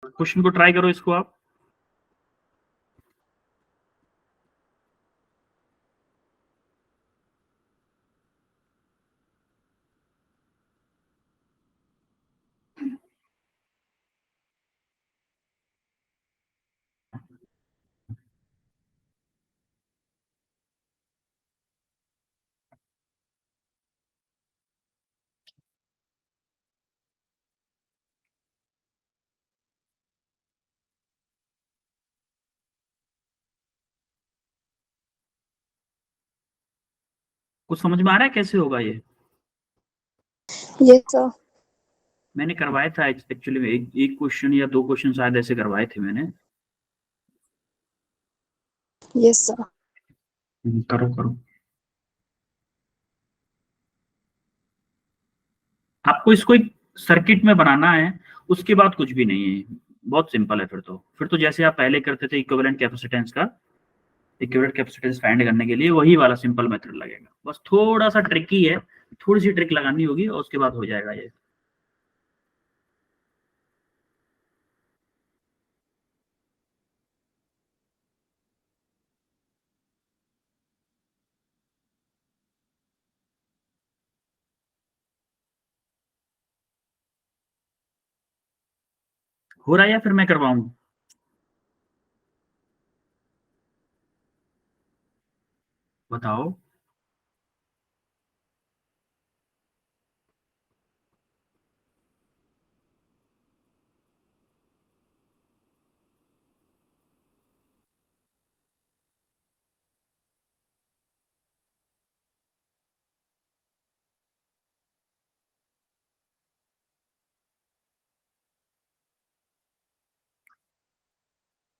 Question को try करो इसको आप। कुछ समझ में आ रहा है कैसे होगा ये? Yes sir. मैंने करवाया था एक्चुअली में एक क्वेश्चन या दो क्वेश्चन शायद ऐसे करवाए थे मैंने। Yes sir. करो करो। आपको इसको एक सर्किट में बनाना है, उसके बाद कुछ भी नहीं है, बहुत सिंपल है। फिर तो जैसे आप पहले करते थे इक्विवेलेंट कैपेसिटेंस का, इक्विवेलेंट कैपेसिटेंस फाइंड करने के लिए वही वाला सिंपल मेथड लगेगा। बस थोड़ा सा ट्रिकी है, थोड़ी सी ट्रिक लगानी होगी और उसके बाद हो जाएगा ये। हो रहा है या फिर मैं करवाऊं? बताओ।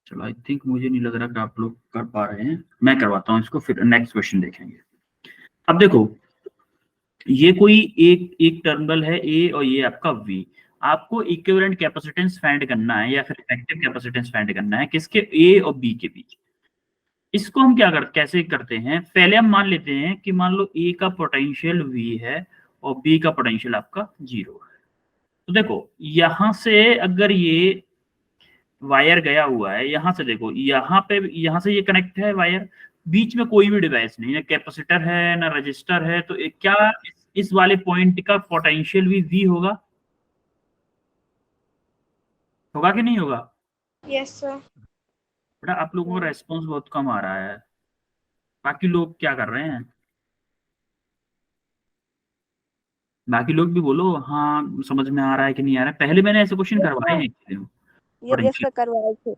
चलो, आई थिंक मुझे नहीं लग रहा कि आप लोग कर पा रहे हैं। मैं करवाता हूँ इसको, फिर नेक्स्ट क्वेश्चन देखेंगे। अब देखो, ये कोई एक एक टर्मिनल है ए और ये आपका वी। आपको इक्विवेलेंट कैपेसिटेंस फाइंड करना है या फिर इफेक्टिव कैपेसिटेंस फाइंड करना है किसके, ए और बी के बीच। इसको हम कैसे करते हैं, पहले हम मान लेते हैं कि मान लो ए का पोटेंशियल वी है और बी का पोटेंशियल आपका 0 है। तो देखो यहां से अगर ये वायर गया हुआ है, यहां से देखो, यहाँ पे, यहां से ये कनेक्ट है वायर, बीच में कोई भी डिवाइस नहीं है, कैपेसिटर है ना रजिस्टर है, तो क्या इस वाले पॉइंट का पोटेंशियल भी वी होगा? होगा कि नहीं होगा? Yes sir. बेटा आप लोगों का रेस्पॉन्स बहुत कम आ रहा है, बाकी लोग क्या कर रहे हैं? बाकी लोग भी बोलो हाँ समझ में आ रहा है कि नहीं आ रहा है। पहले मैंने ऐसे क्वेश्चन करवाए हैं यस सर, करवाए थे।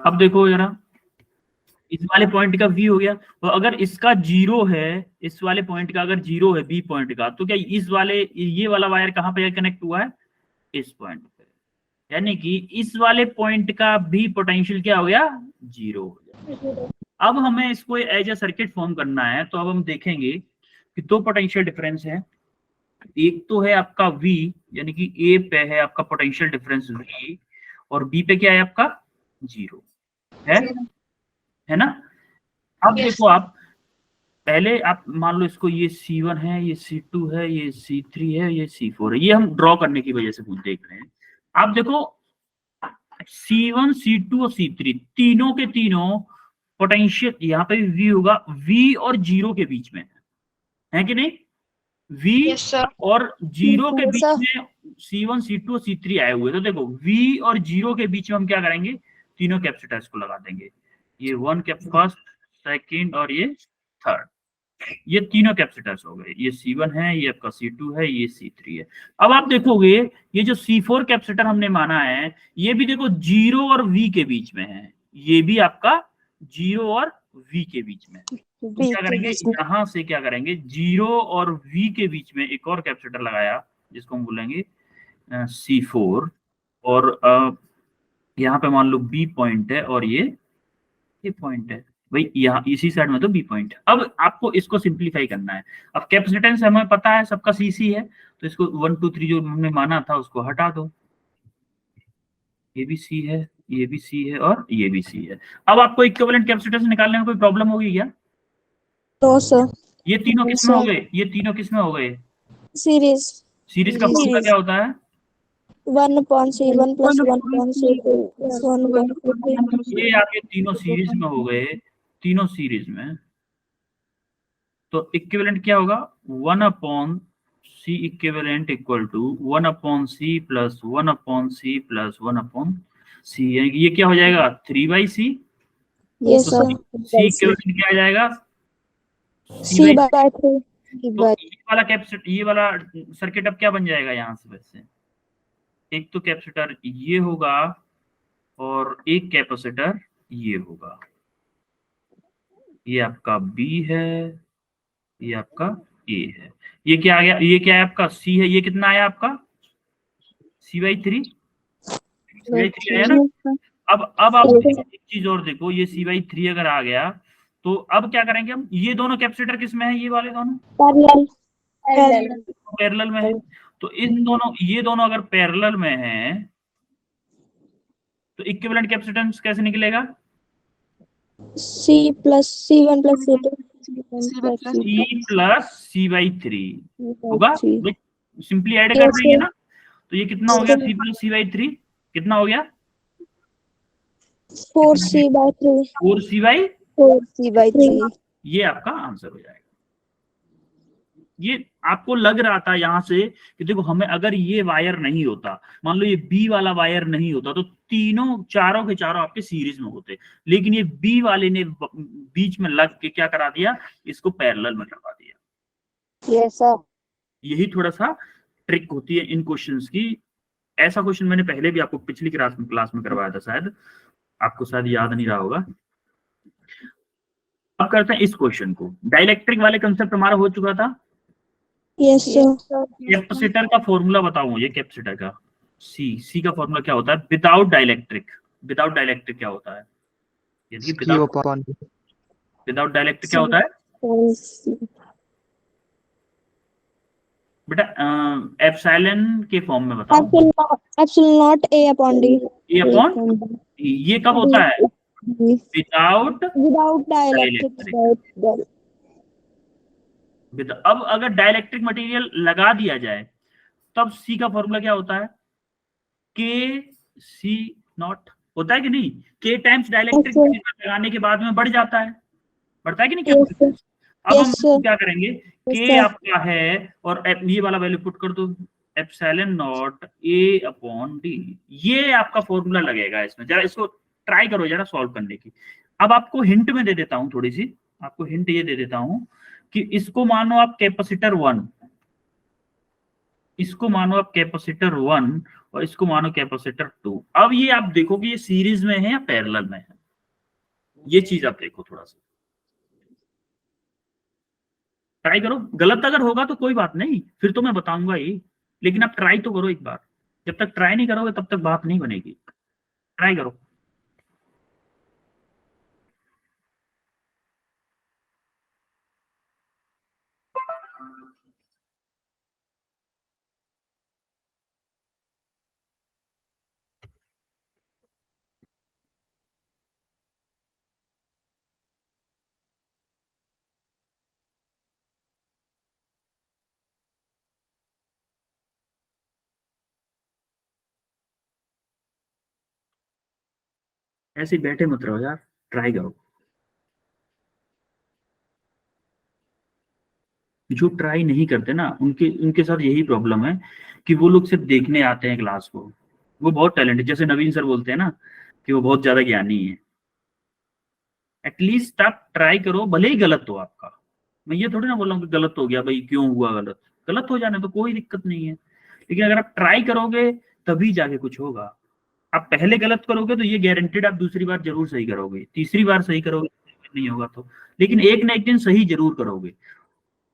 अब देखो जरा, इस वाले पॉइंट का वी हो गया, और अगर इसका 0 है, इस वाले पॉइंट का अगर 0 है बी पॉइंट का, तो क्या इस वाले, ये वाला वायर कहाँ पे कनेक्ट हुआ है? इस पॉइंट पे। यानी कि इस वाले पॉइंट का भी पोटेंशियल क्या हो गया? 0 हो गया। अब हमें इसको एज ए सर्किट फॉर्म करना है, तो अब हम देखेंगे कि दो पोटेंशियल डिफरेंस है। एक तो है आपका V, यानी कि A पे है आपका पोटेंशियल डिफरेंस V, और B पे क्या है आपका 0 है ना? अब देखो आप, पहले आप मान लो इसको, ये C1 है, ये C2 है, ये C3 है, ये C4 है। ये हम ड्रॉ करने की वजह से कुछ देख रहे हैं। आप देखो C1, C2 और C3 तीनों के तीनों पोटेंशियल यहाँ पे V होगा, V और 0 के बीच में है कि नहीं? V और 0 के बीच में C1, C2 और C3 आए हुए। तो देखो V और 0 के बीच में हम क्या करेंगे, तीनों कैपेसिटर्स को लगा देंगे। ये फर्स्ट, सेकंड और ये थर्ड, ये तीनों कैपेसिटर्स हो गए। ये C1 है, ये आपका C2 है, ये C3 है। अब आप देखोगे ये जो C4 कैपेसिटर हमने माना है, ये भी देखो 0 और V के बीच में है, ये भी आपका 0 और V के बीच में। तो क्या करेंगे, यहां से क्या करेंगे, 0 और V के बीच में एक और कैपेसिटर लगाया, जिसको हम बोलेंगे C4, और यहाँ पे मान लो B पॉइंट है और ये पॉइंट है भाई, यहाँ इसी साइड में तो B पॉइंट है। अब आपको इसको सिंप्लीफाई करना है। अब कैपेसिटेंस हमें पता है सबका CC है, तो इसको 1 2 3 जो हमने माना था उसको हटा दो। ये भी C है, ये भी C है और ये भी C है। अब आपको इक्विवेलेंट कैपेसिटेंस निकालने में कोई प्रॉब्लम होगी क्या? No sir. ये तीनों किस में हो गए, ये तीनों किस में हो गए? सीरीज। सीरीज का फॉर्मूला क्या होता है? 1/C1 plus 1/C2 plus 1/C3. ये आपके तीनों सीरीज में हो गए, तीनों सीरीज में, तो इक्विवेलेंट क्या होगा, 1/C equivalent equal to 1/C plus 1/C plus 1/C, यानी कि ये क्या हो जाएगा 3/C। Yes, तो sir. C इक्विवेलेंट क्या आ जाएगा, C/3. तो ये वाला कैपेसिटर, ये वाला सर्किट अब क्या बन जाएगा यहाँ से, वैसे एक तो कैपेसिटर ये होगा और एक कैपेसिटर ये होगा, ये आपका B है, ये आपका A है, ये क्या आ गया, ये क्या है आपका C है, ये कितना आया आपका C/3, C/3 आया ना। अब आप देखो, एक चीज और देखो, ये C/3 अगर आ गया तो अब क्या करेंगे हम, ये दोनों कैपेसिटर किस में है, ये वाले दोनों पैरेलल में है, तो इन दोनों, ये दोनों अगर पैरेलल में है तो इक्विवेलेंट कैपेसिटेंस कैसे निकलेगा, C plus C1 plus C2. C plus C/3 होगा, सिंपली ऐड कर Yes, देंगे sir. ना, तो ये कितना हो गया C प्लस C/3, कितना हो गया 4C/3. 4C/3, ये आपका आंसर हो जाएगा। ये आपको लग रहा था यहाँ से कि देखो हमें अगर ये वायर नहीं होता, मान लो ये बी वाला वायर नहीं होता, तो तीनों चारों के चारों आपके सीरीज में होते, लेकिन ये बी वाले ने बीच में लग के क्या करा दिया, इसको पैरेलल में करवा दिया। Yes, sir. यही थोड़ा सा ट्रिक होती है इन क्वेश्चंस की। ऐसा क्वेश्चन मैंने पहले भी आपको पिछली क्लास में करवाया था, शायद आपको शायद याद नहीं रहा होगा। अब करते हैं इस क्वेश्चन को, डाइलेक्ट्रिक वाले कंसेप्ट हमारा हो चुका था। Yes, sir. कैपेसिटर का फॉर्मूला बताओ मुझे, कैपेसिटर का सी का फॉर्मूला क्या होता है विदाउट डाइलेक्ट्रिक, विदाउट डाइलेक्ट्रिक क्या होता है, यदि विदाउट डाइलेक्ट्रिक क्या होता है बेटा, एप्सिलॉन के फॉर्म में बताओ। Epsilon naught A upon D. A upon, ये कब होता है विदाउट डाइलेक्ट्रिक। अब अगर डाइलेक्ट्रिक मटेरियल लगा दिया जाए तब सी का फॉर्मूला क्या होता है, K/C0 होता है कि नहीं, K टाइम्स डाइलेक्ट्रिक मटेरियल लगाने के बाद में बढ़ जाता है, बढ़ता है कि नहीं क्या। अब हम क्या करेंगे, K आपका है और ये वाला वैल्यू पुट कर दो, epsilon not A upon D, ये आपका फॉर्मूला लगेगा इसमें। जरा इसको ट्राई करो जरा सॉल्व करने की। अब आपको हिंट में दे देता हूं, थोड़ी सी आपको हिंट ये दे देता हूं कि इसको मानो आप कैपेसिटर 1, इसको मानो आप कैपेसिटर 1 और इसको मानो कैपेसिटर 2। अब ये आप देखो कि ये सीरीज में है या पैरेलल में है, ये चीज आप देखो, थोड़ा सा ट्राई करो। गलत अगर होगा तो कोई बात नहीं, फिर तो मैं बताऊंगा ही, लेकिन आप ट्राई तो करो एक बार। जब तक ट्राई नहीं करोगे तब तक बात नहीं बनेगी, ट्राई करो। ऐसे ही बैठे मत रहो यार, ट्राई करो। जो ट्राई नहीं करते ना, उनके उनके साथ यही प्रॉब्लम है कि वो लोग सिर्फ देखने आते हैं क्लास को। वो बहुत टैलेंटेड, जैसे नवीन सर बोलते हैं ना कि वो बहुत ज्यादा ज्ञानी है। एटलीस्ट आप ट्राई करो, भले ही गलत हो आपका। मैं ये थोड़ी ना बोल रहा हूँ कि गलत हो गया भाई, क्यों हुआ गलत, गलत हो जाने तो कोई दिक्कत नहीं है, लेकिन अगर आप ट्राई करोगे तभी जाके कुछ होगा। आप पहले गलत करोगे तो ये गारंटेड आप दूसरी बार जरूर सही करोगे, तीसरी बार सही करोगे नहीं होगा तो, लेकिन एक ना एक दिन सही जरूर करोगे,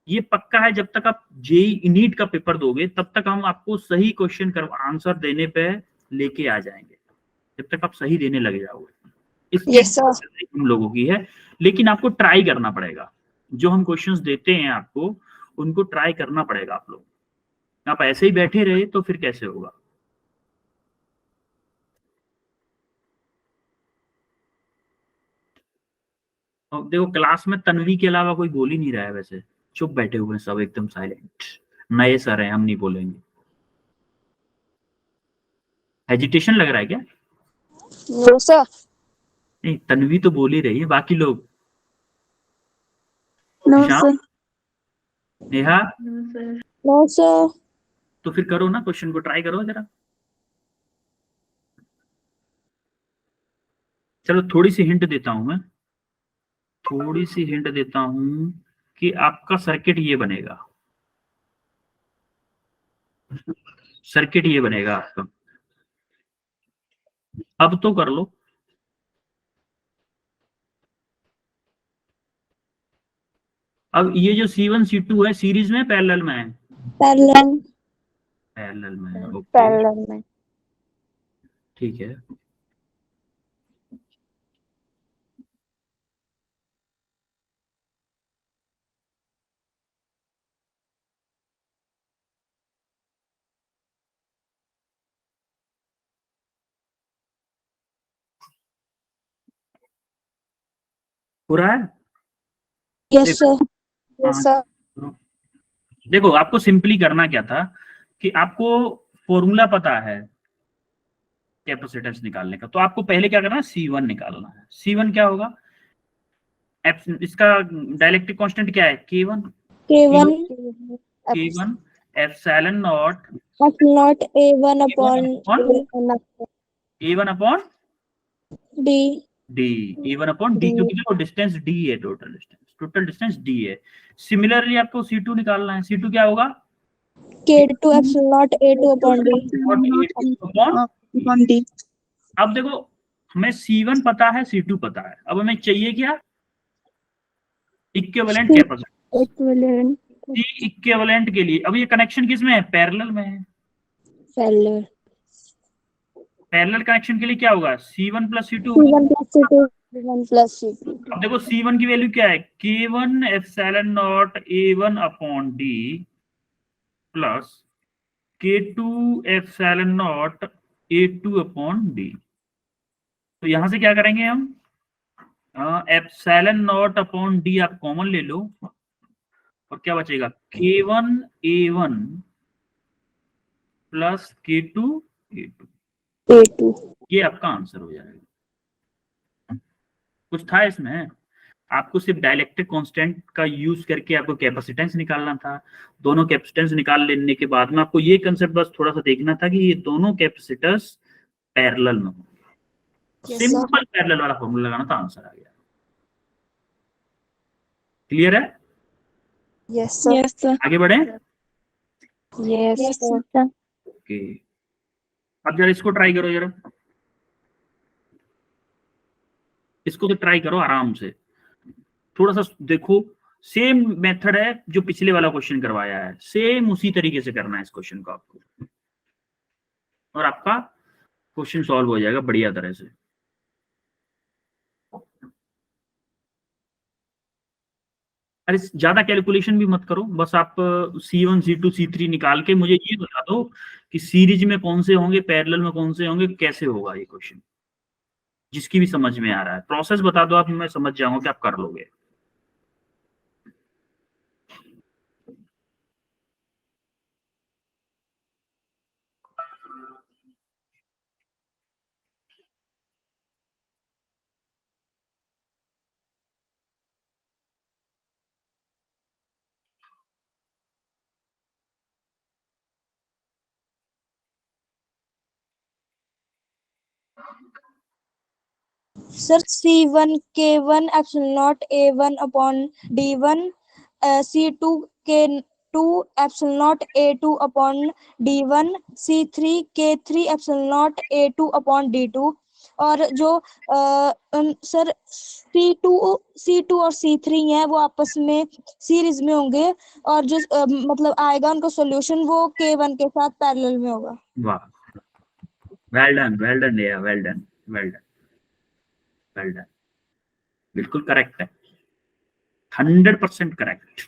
ये पक्का है। जब तक आप जेईई नीट का पेपर दोगे तब तक हम आपको सही क्वेश्चन कर आंसर देने पे लेके आ जाएंगे, जब तक आप सही देने लग जाओगे। Yes, हम लोगों की है, लेकिन आपको ट्राई करना पड़ेगा। जो हम क्वेश्चंस देते हैं आपको, उनको ट्राई करना पड़ेगा आप लोग। आप ऐसे ही बैठे रहे तो फिर कैसे होगा। और देखो क्लास में तन्वी के अलावा कोई बोल ही नहीं रहा है, वैसे चुप बैठे हुए हैं सब एकदम साइलेंट। नए सर हैं, हम नहीं बोलेंगे। हेजिटेशन लग रहा है क्या? No sir. नहीं, तन्वी तो बोल ही रही है, बाकी लोग? No Ishan, sir. Neha, no sir. तो फिर करो ना, क्वेश्चन को ट्राई करो जरा। चलो थोड़ी सी हिंट देता हूं मैं, थोड़ी सी हिंट देता हूं कि आपका सर्किट ये बनेगा, सर्किट ये बनेगा आपका। अब तो कर लो। अब ये जो C1 C2 है, सीरीज में पैरेलल में है? पैरेलल। पैरेलल में है, ओके, पैरेलल में। ठीक है। हो रहा है? यस देखो, सर। यस हाँ, सर। देखो आपको सिंपली करना क्या था कि आपको फॉर्मूला पता है कैपेसिटेंस निकालने का, तो आपको पहले क्या करना है, C1 निकालना है। C1 क्या होगा? इसका डाइलेक्ट्रिक कांस्टेंट क्या है? K1। K1 K1 epsilon not not A1 A1 upon upon A1 upon D। D, A1 upon D, क्योंकि देखो डिस्टेंस D है, टोटल डिस्टेंस D है। सिमिलरली आपको C2 निकालना है। C2 क्या होगा? K2 epsilon not A2 upon D। Upon D। अब देखो, हमें C1 पता है, C2 पता है, अब हमें चाहिए क्या? Equivalent capacitance. Equivalent. C equivalent के लिए अब ये कनेक्शन किस में है? पैरेलल में है। पैरेलल। पैरेलल कनेक्शन के लिए क्या होगा? C1 प्लस C2 होगा। C1 plus C2। C1 plus C2। अब देखो C1 की वैल्यू क्या है? K1 epsilon not A1 upon D plus K2 epsilon not A2 upon D। तो यहां से क्या करेंगे हम? एप्सिलॉन नॉट अपॉन D आप कॉमन ले लो, और क्या बचेगा? K1 A1 plus K2 A2। A2। ये आपका आंसर हो जाएगा। कुछ था इसमें? आपको सिर्फ डाइलेक्ट्रिक कांस्टेंट का यूज करके आपको कैपेसिटेंस निकालना था। दोनों कैपेसिटेंस निकाल लेने के बाद में आपको ये कंसेप्ट बस थोड़ा सा देखना था कि ये दोनों कैपेसिटर्स पैरेलल में हो। सिंपल पैरेलल वाला फॉर्मूला लगाना था, आंसर आ गया। क्लियर है? Yes sir. Yes sir. आगे बढ़े। Yes sir. ओके, अब जरा इसको ट्राई करो जरा, इसको तो ट्राई करो आराम से, थोड़ा सा देखो। सेम मेथड है जो पिछले वाला क्वेश्चन करवाया है, सेम उसी तरीके से करना है इस क्वेश्चन को आपको, और आपका क्वेश्चन सॉल्व हो जाएगा बढ़िया तरह से। अरे ज्यादा कैलकुलेशन भी मत करो, बस आप C1 C2 C3 निकाल के मुझे ये बता दो कि सीरीज में कौन से होंगे, पैरेलल में कौन से होंगे, कैसे होगा ये क्वेश्चन। जिसकी भी समझ में आ रहा है प्रोसेस बता दो आप, मैं समझ जाऊंगा कि आप कर लोगे। Sir C1 K1 epsilon not A1 upon D1। C2 K2 epsilon not A2 upon D1। C3 K3 epsilon not A2 upon D2। और जो सर C2 और C3 हैं वो आपस में सीरीज में होंगे, और जो मतलब आएगा उनका सॉल्यूशन वो K1 के साथ पैरेलल में होगा। वाह, well done, well done, well done, well done, well done, बिल्कुल करेक्ट है, 100% करेक्ट।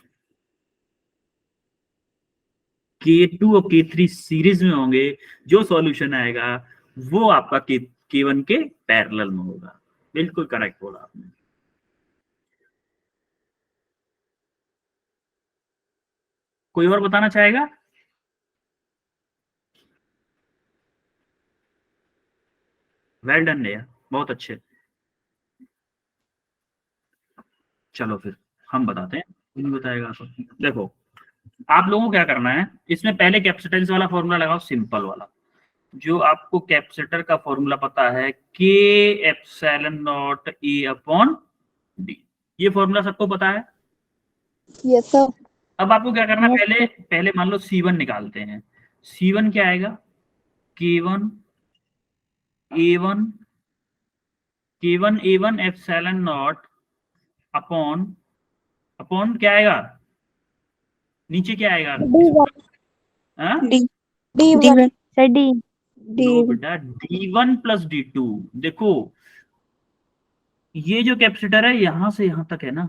K2 और K3 सीरीज में होंगे, जो सॉल्यूशन आएगा वो आपका K1 के पैरेलल में होगा। बिल्कुल करेक्ट बोला आपने। कोई और बताना चाहेगा? वेल डन नेहा, बहुत अच्छे। चलो फिर हम बताते हैं, नहीं बताएगा तो देखो, आप लोगों को क्या करना है, इसमें पहले कैपेसिटेंस वाला फॉर्मूला लगाओ, सिंपल वाला, जो आपको कैपेसिटर का फॉर्मूला पता है, के एप्सिलॉन नॉट ए अपॉन डी, ये फॉर्मूला सबको पता है। Yes sir. अब आपको क्या करना है, Yes. पहले पहले मान लो C1 निकालते हैं। C1 क्या आएगा, K1 A1, K1 A1 epsilon not upon, upon क्या आएगा, नीचे क्या आएगा, D1 हाँ? D1 सर D नो बेटा, D1 प्लस D2। देखो ये जो कैपेसिटर है यहां से यहां तक है ना,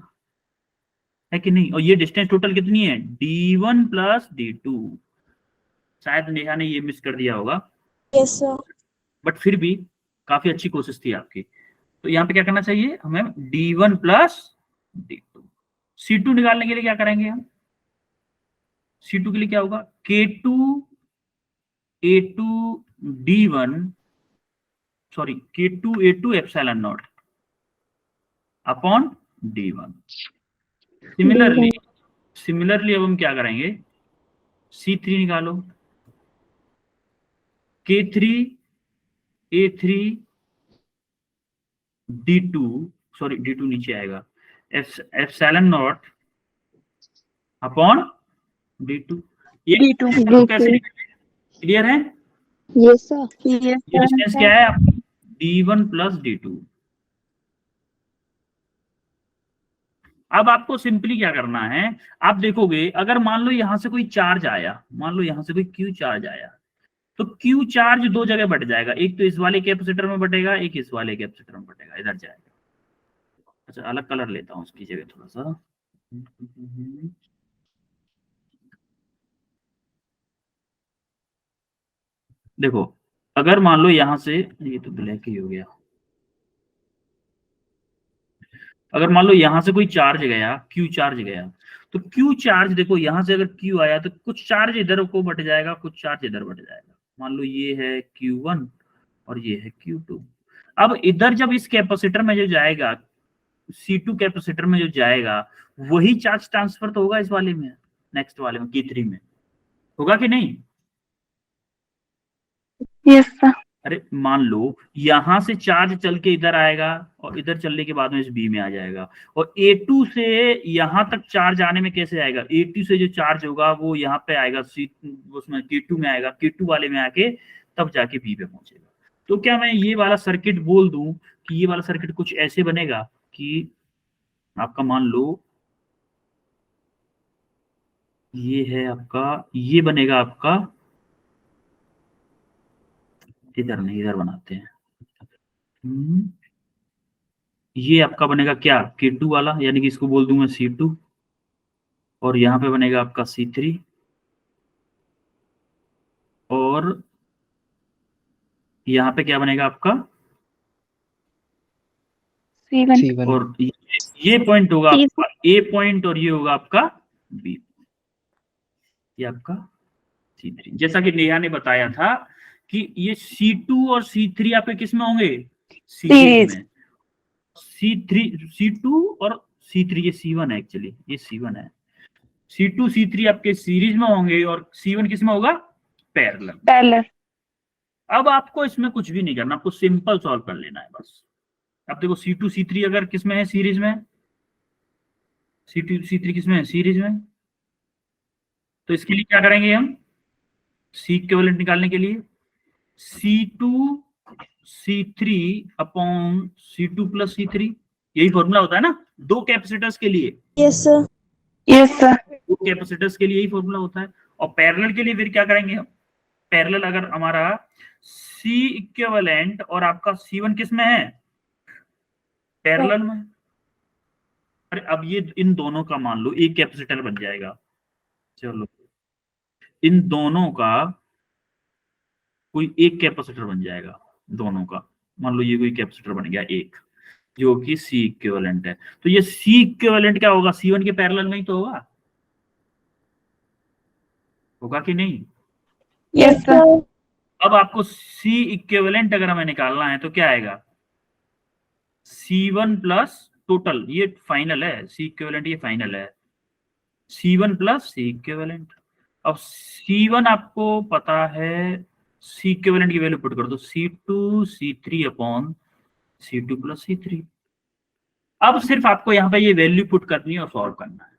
है कि नहीं, और ये डिस्टेंस टोटल कितनी है, D1 प्लस D2। शायद नेहा ने ये मिस कर दिया होगा, यस सर। बट फिर भी काफी अच्छी कोशिश थी आपकी। तो यहाँ पे क्या करना चाहिए हमें, D1 प्लस D2। C2 निकालने के लिए क्या करेंगे हम, C2 के लिए क्या होगा, K2 A2 D1, sorry K2 A2 epsilon not upon D1। Similarly अब हम क्या करेंगे, C3 निकालो, K3 A3 D2, sorry D2 नीचे आएगा, एप्सिलॉन नॉट अपॉन D2। ये कैसे, क्लियर है, यस सर। ये डिस्टेंस क्या है आपका, D1 प्लस D2। अब आपको सिंपली क्या करना है, आप देखोगे अगर मान लो यहां से कोई चार्ज आया, मान लो यहां से कोई Q चार्ज आया, तो Q चार्ज दो जगह बट जाएगा, एक तो इस वाले कैपेसिटर में बटेगा, एक इस वाले कैपेसिटर में बटेगा, इधर जाएगा। अच्छा अलग कलर लेता हूं उसकी जगह थोड़ा सा, देखो अगर मान लो यहां से, ये तो ब्लैक ही हो गया, अगर मान लो यहां से कोई चार्ज गया, Q चार्ज गया, तो Q चार्ज देखो यहां से अगर Q आया तो कुछ चार्ज इधर को बट जाएगा, कुछ चार्ज इधर बट जाएगा। मान लो ये है Q1 और ये है Q2। अब इधर जब इस कैपेसिटर में जो जाएगा, C2 कैपेसिटर में जो जाएगा, वही चार्ज ट्रांसफर तो होगा इस वाले में, नेक्स्ट वाले में K3 में, होगा कि नहीं। Yes sir. अरे मान लो यहां से चार्ज चल के इधर आएगा और इधर चलने के बाद में इस बी में आ जाएगा, और A2 से यहां तक चार्ज आने में कैसे आएगा, A2 से जो चार्ज होगा वो यहाँ पे आएगा, सी उसमें K2 में आएगा, K2 वाले में आके तब जाके बी पे पहुंचेगा। तो क्या मैं ये वाला सर्किट बोल दूं कि ये वाला सर्किट कुछ ऐसे बनेगा कि आपका मान लो ये है आपका, ये बनेगा आपका, इधर नहीं इधर बनाते हैं, ये आपका बनेगा क्या, K2 वाला, यानी कि इसको बोल दूं मैं C2, और यहाँ पे बनेगा आपका C3, और यहाँ पे क्या बनेगा आपका C1। और ये पॉइंट होगा आपका A पॉइंट, और ये होगा आपका B, ये आपका C3। जैसा कि नेहा ने बताया था कि ये C2 और C3 आपके किस में होंगे, सीरीज में, C3 C2 और C3, ये C1 है एक्चुअली, ये C1 है, C2 C3 आपके सीरीज में होंगे और C1 किस में होगा, पैरेलल। अब आपको इसमें कुछ भी नहीं करना, आपको सिंपल सॉल्व कर लेना है बस। अब देखो C2 C3 अगर किसमें है, सीरीज में, C2 C3 किसमें है, सीरीज में, तो इसके लिए क्या करेंगे हम, C इक्विवेलेंट निकालने के लिए C2 C3 upon C2 plus C3, यही फॉर्मूला होता है ना दो कैपेसिटर्स के लिए। Yes sir. Yes sir. दो कैपेसिटर्स के लिए यही फॉर्मूला होता है। और पैरेलल के लिए फिर क्या करेंगे हम, पैरेलल अगर हमारा C इक्विवेलेंट और आपका C1 किस में है, पैरेलल में, अरे अब ये इन दोनों का मान लो एक कैपेसिटर बन जाएगा, चलो इन दोनों का कोई एक कैपेसिटर बन जाएगा, दोनों का मान लो ये कोई कैपेसिटर बन गया एक, जो कि C इक्विवेलेंट है। तो ये C इक्विवेलेंट क्या होगा, C1 के पैरेलल में ही तो होगा, होगा कि नहीं। Yes sir. अब आपको सी इक्विवेलेंट अगर हमें निकालना है तो क्या आएगा, C1 प्लस टोटल, ये फाइनल है, सी इक्विवेलेंट ये फाइनल है, C1 प्लस सी इक्विवेलेंट। अब C1 आपको पता है, सी इक्विवेलेंट की वैल्यू पुट कर दो, C2 C3 upon C2 plus C3। अब सिर्फ आपको यहाँ पे ये वैल्यू पुट करनी है और सॉल्व करना है।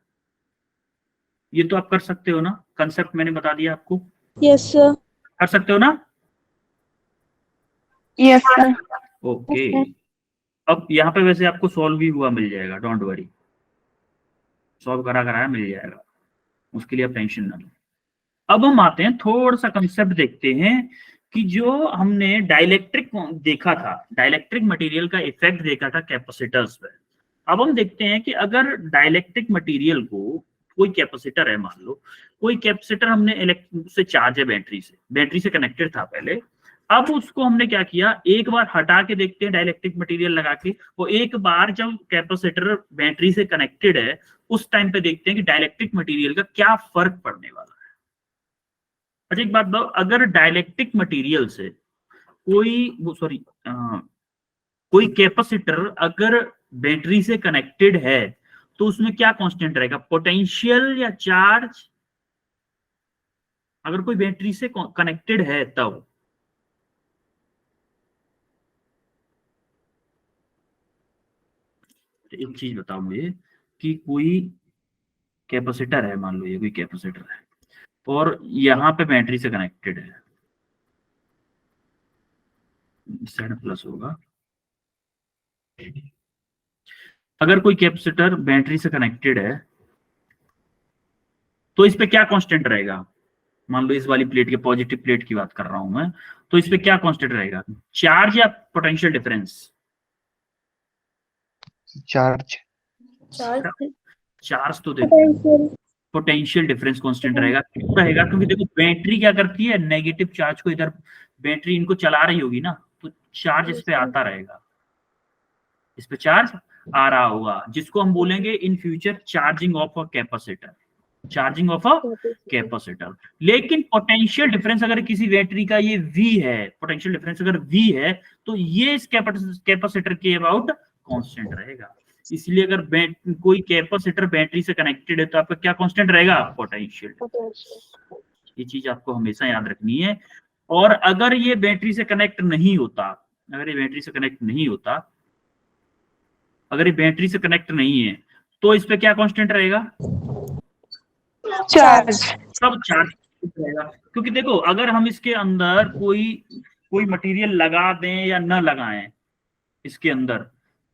ये तो आप कर सकते हो ना, कंसेप्ट मैंने बता दिया आपको, यस सर। कर सकते हो ना? Yes sir. ओके, अब यहाँ पे वैसे आपको सॉल्व भी हुआ मिल जाएगा, डोंट वरी, सॉल्व करा कराया मिल जाएगा, उसके लिए आप टेंशन ना लो। अब हम आते हैं थोड़ा सा कंसेप्ट देखते हैं कि जो हमने डाइलेक्ट्रिक देखा था, डाइलेक्ट्रिक मटेरियल का इफेक्ट देखा था कैपेसिटर्स पे। अब हम देखते हैं कि अगर डाइलेक्ट्रिक मटेरियल को, कोई कैपेसिटर है मान लो, कोई कैपेसिटर हमने से चार्ज है बैटरी से कनेक्टेड था पहले, अब उसको हमने क्या किया, एक बार हटा के देखते हैं डाइलेक्ट्रिक मटेरियल लगा के, वो एक बार जब कैपेसिटर बैटरी से कनेक्टेड है उस टाइम पे देखते हैं कि डाइलेक्ट्रिक मटेरियल का क्या फर्क पड़ने वाला है। अच्छा एक बात बताओ, अगर डाइलेक्ट्रिक मटेरियल से कोई कैपेसिटर अगर बैटरी से कनेक्टेड है तो उसमें क्या कांस्टेंट रहेगा, पोटेंशियल या चार्ज? अगर कोई बैटरी से कनेक्टेड है तब तो एक चीज बताओ मुझे कि कोई कैपेसिटर है, मान लो ये कोई कैपेसिटर है और यहां पे बैटरी से कनेक्टेड है, साइड प्लस होगा। अगर कोई कैपेसिटर बैटरी से कनेक्टेड है तो इस पे क्या कांस्टेंट रहेगा, मान लो इस वाली प्लेट के पॉजिटिव प्लेट की बात कर रहा हूं मैं, तो इस पे क्या कांस्टेंट रहेगा, चार्ज या पोटेंशियल डिफरेंस? चार्ज। चार्ज तो देखो, पोटेंशियल डिफरेंस कांस्टेंट रहेगा, क्यों रहेगा, क्योंकि देखो बैटरी क्या करती है, नेगेटिव चार्ज को इधर, बैटरी इनको चला रही होगी ना, तो चार्ज इस पे आता रहेगा, इस पे चार्ज आ रहा होगा, जिसको हम बोलेंगे in future charging of a capacitor, charging of a capacitor. लेकिन पोटेंशियल डिफरेंस अगर किसी बैटरी का ये V है, पोटेंशियल डिफरेंस अगर V है तो ये इस कैपेसिटर के अबाउट कांस्टेंट रहेगा। इसलिए अगर कोई कैपेसिटर बैटरी से कनेक्टेड है तो आपका क्या कांस्टेंट रहेगा, पोटेंशियल। ये चीज आपको हमेशा याद रखनी है। और अगर ये बैटरी से कनेक्ट नहीं होता, अगर ये बैटरी से कनेक्ट नहीं होता, अगर ये बैटरी से कनेक्ट नहीं है तो इस पे क्या कांस्टेंट रहेगा, चार्ज। सब चार्ज रहेगा। क्योंकि देखो अगर हम इसके अंदर कोई मटेरियल लगा दें या न लगाएं इसके अंदर,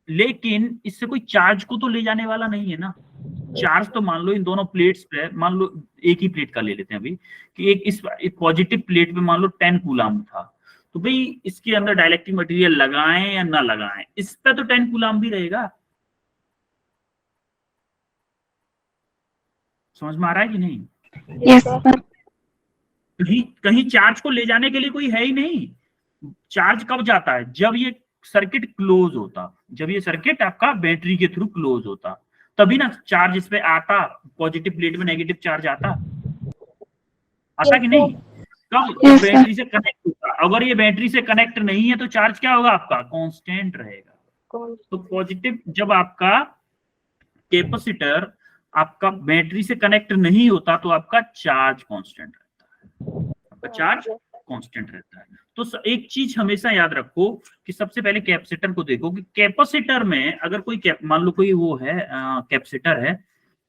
लेकिन इससे कोई चार्ज को तो ले जाने वाला नहीं है ना। चार्ज तो मान लो इन दोनों प्लेट्स पे, मान लो एक ही प्लेट का ले लेते हैं अभी, कि एक पॉजिटिव प्लेट पे मान लो 10 कूलाम था, तो भाई इसके अंदर डाइलेक्ट्रिक मटेरियल लगाएं या ना लगाएं, इस पे तो 10 कूलाम भी रहेगा। समझ में आ रहा है कि नहीं? यस कहीं चार्ज को ले जाने के लिए कोई है ही नहीं। चार्ज कब जाता है, जब ये सर्किट क्लोज होता, जब ये सर्किट आपका बैटरी के थ्रू क्लोज होता, तभी ना चार्ज इस पे आता, पॉजिटिव प्लेट में नेगेटिव चार्ज आता कि नहीं? कब बैटरी से कनेक्ट होता। अगर ये बैटरी से कनेक्ट नहीं है तो चार्ज क्या होगा, आपका कांस्टेंट रहेगा। तो पॉजिटिव, जब आपका कैपेसिटर आपका बैटरी से कनेक्ट नहीं होता तो आपका चार्ज कांस्टेंट रहता है, आपका चार्ज कांस्टेंट रहता है। तो एक चीज हमेशा याद रखो कि सबसे पहले कैपेसिटर को देखो कि कैपेसिटर में अगर कोई मान लो कोई वो है कैपेसिटर है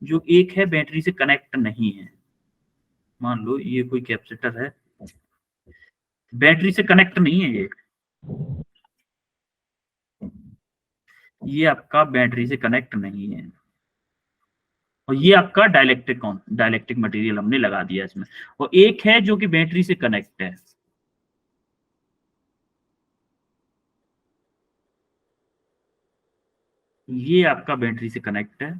जो एक है बैटरी से कनेक्ट नहीं है, मान लो ये कोई कैपेसिटर है बैटरी से कनेक्ट नहीं है, ये आपका बैटरी से कनेक्ट नहीं है, और ये आपका डाइलेक्ट्रिक मटेरियल हमने लगा दिया इसमें, और एक है जो कि बैटरी से कनेक्ट है। ये आपका बैटरी से कनेक्ट है,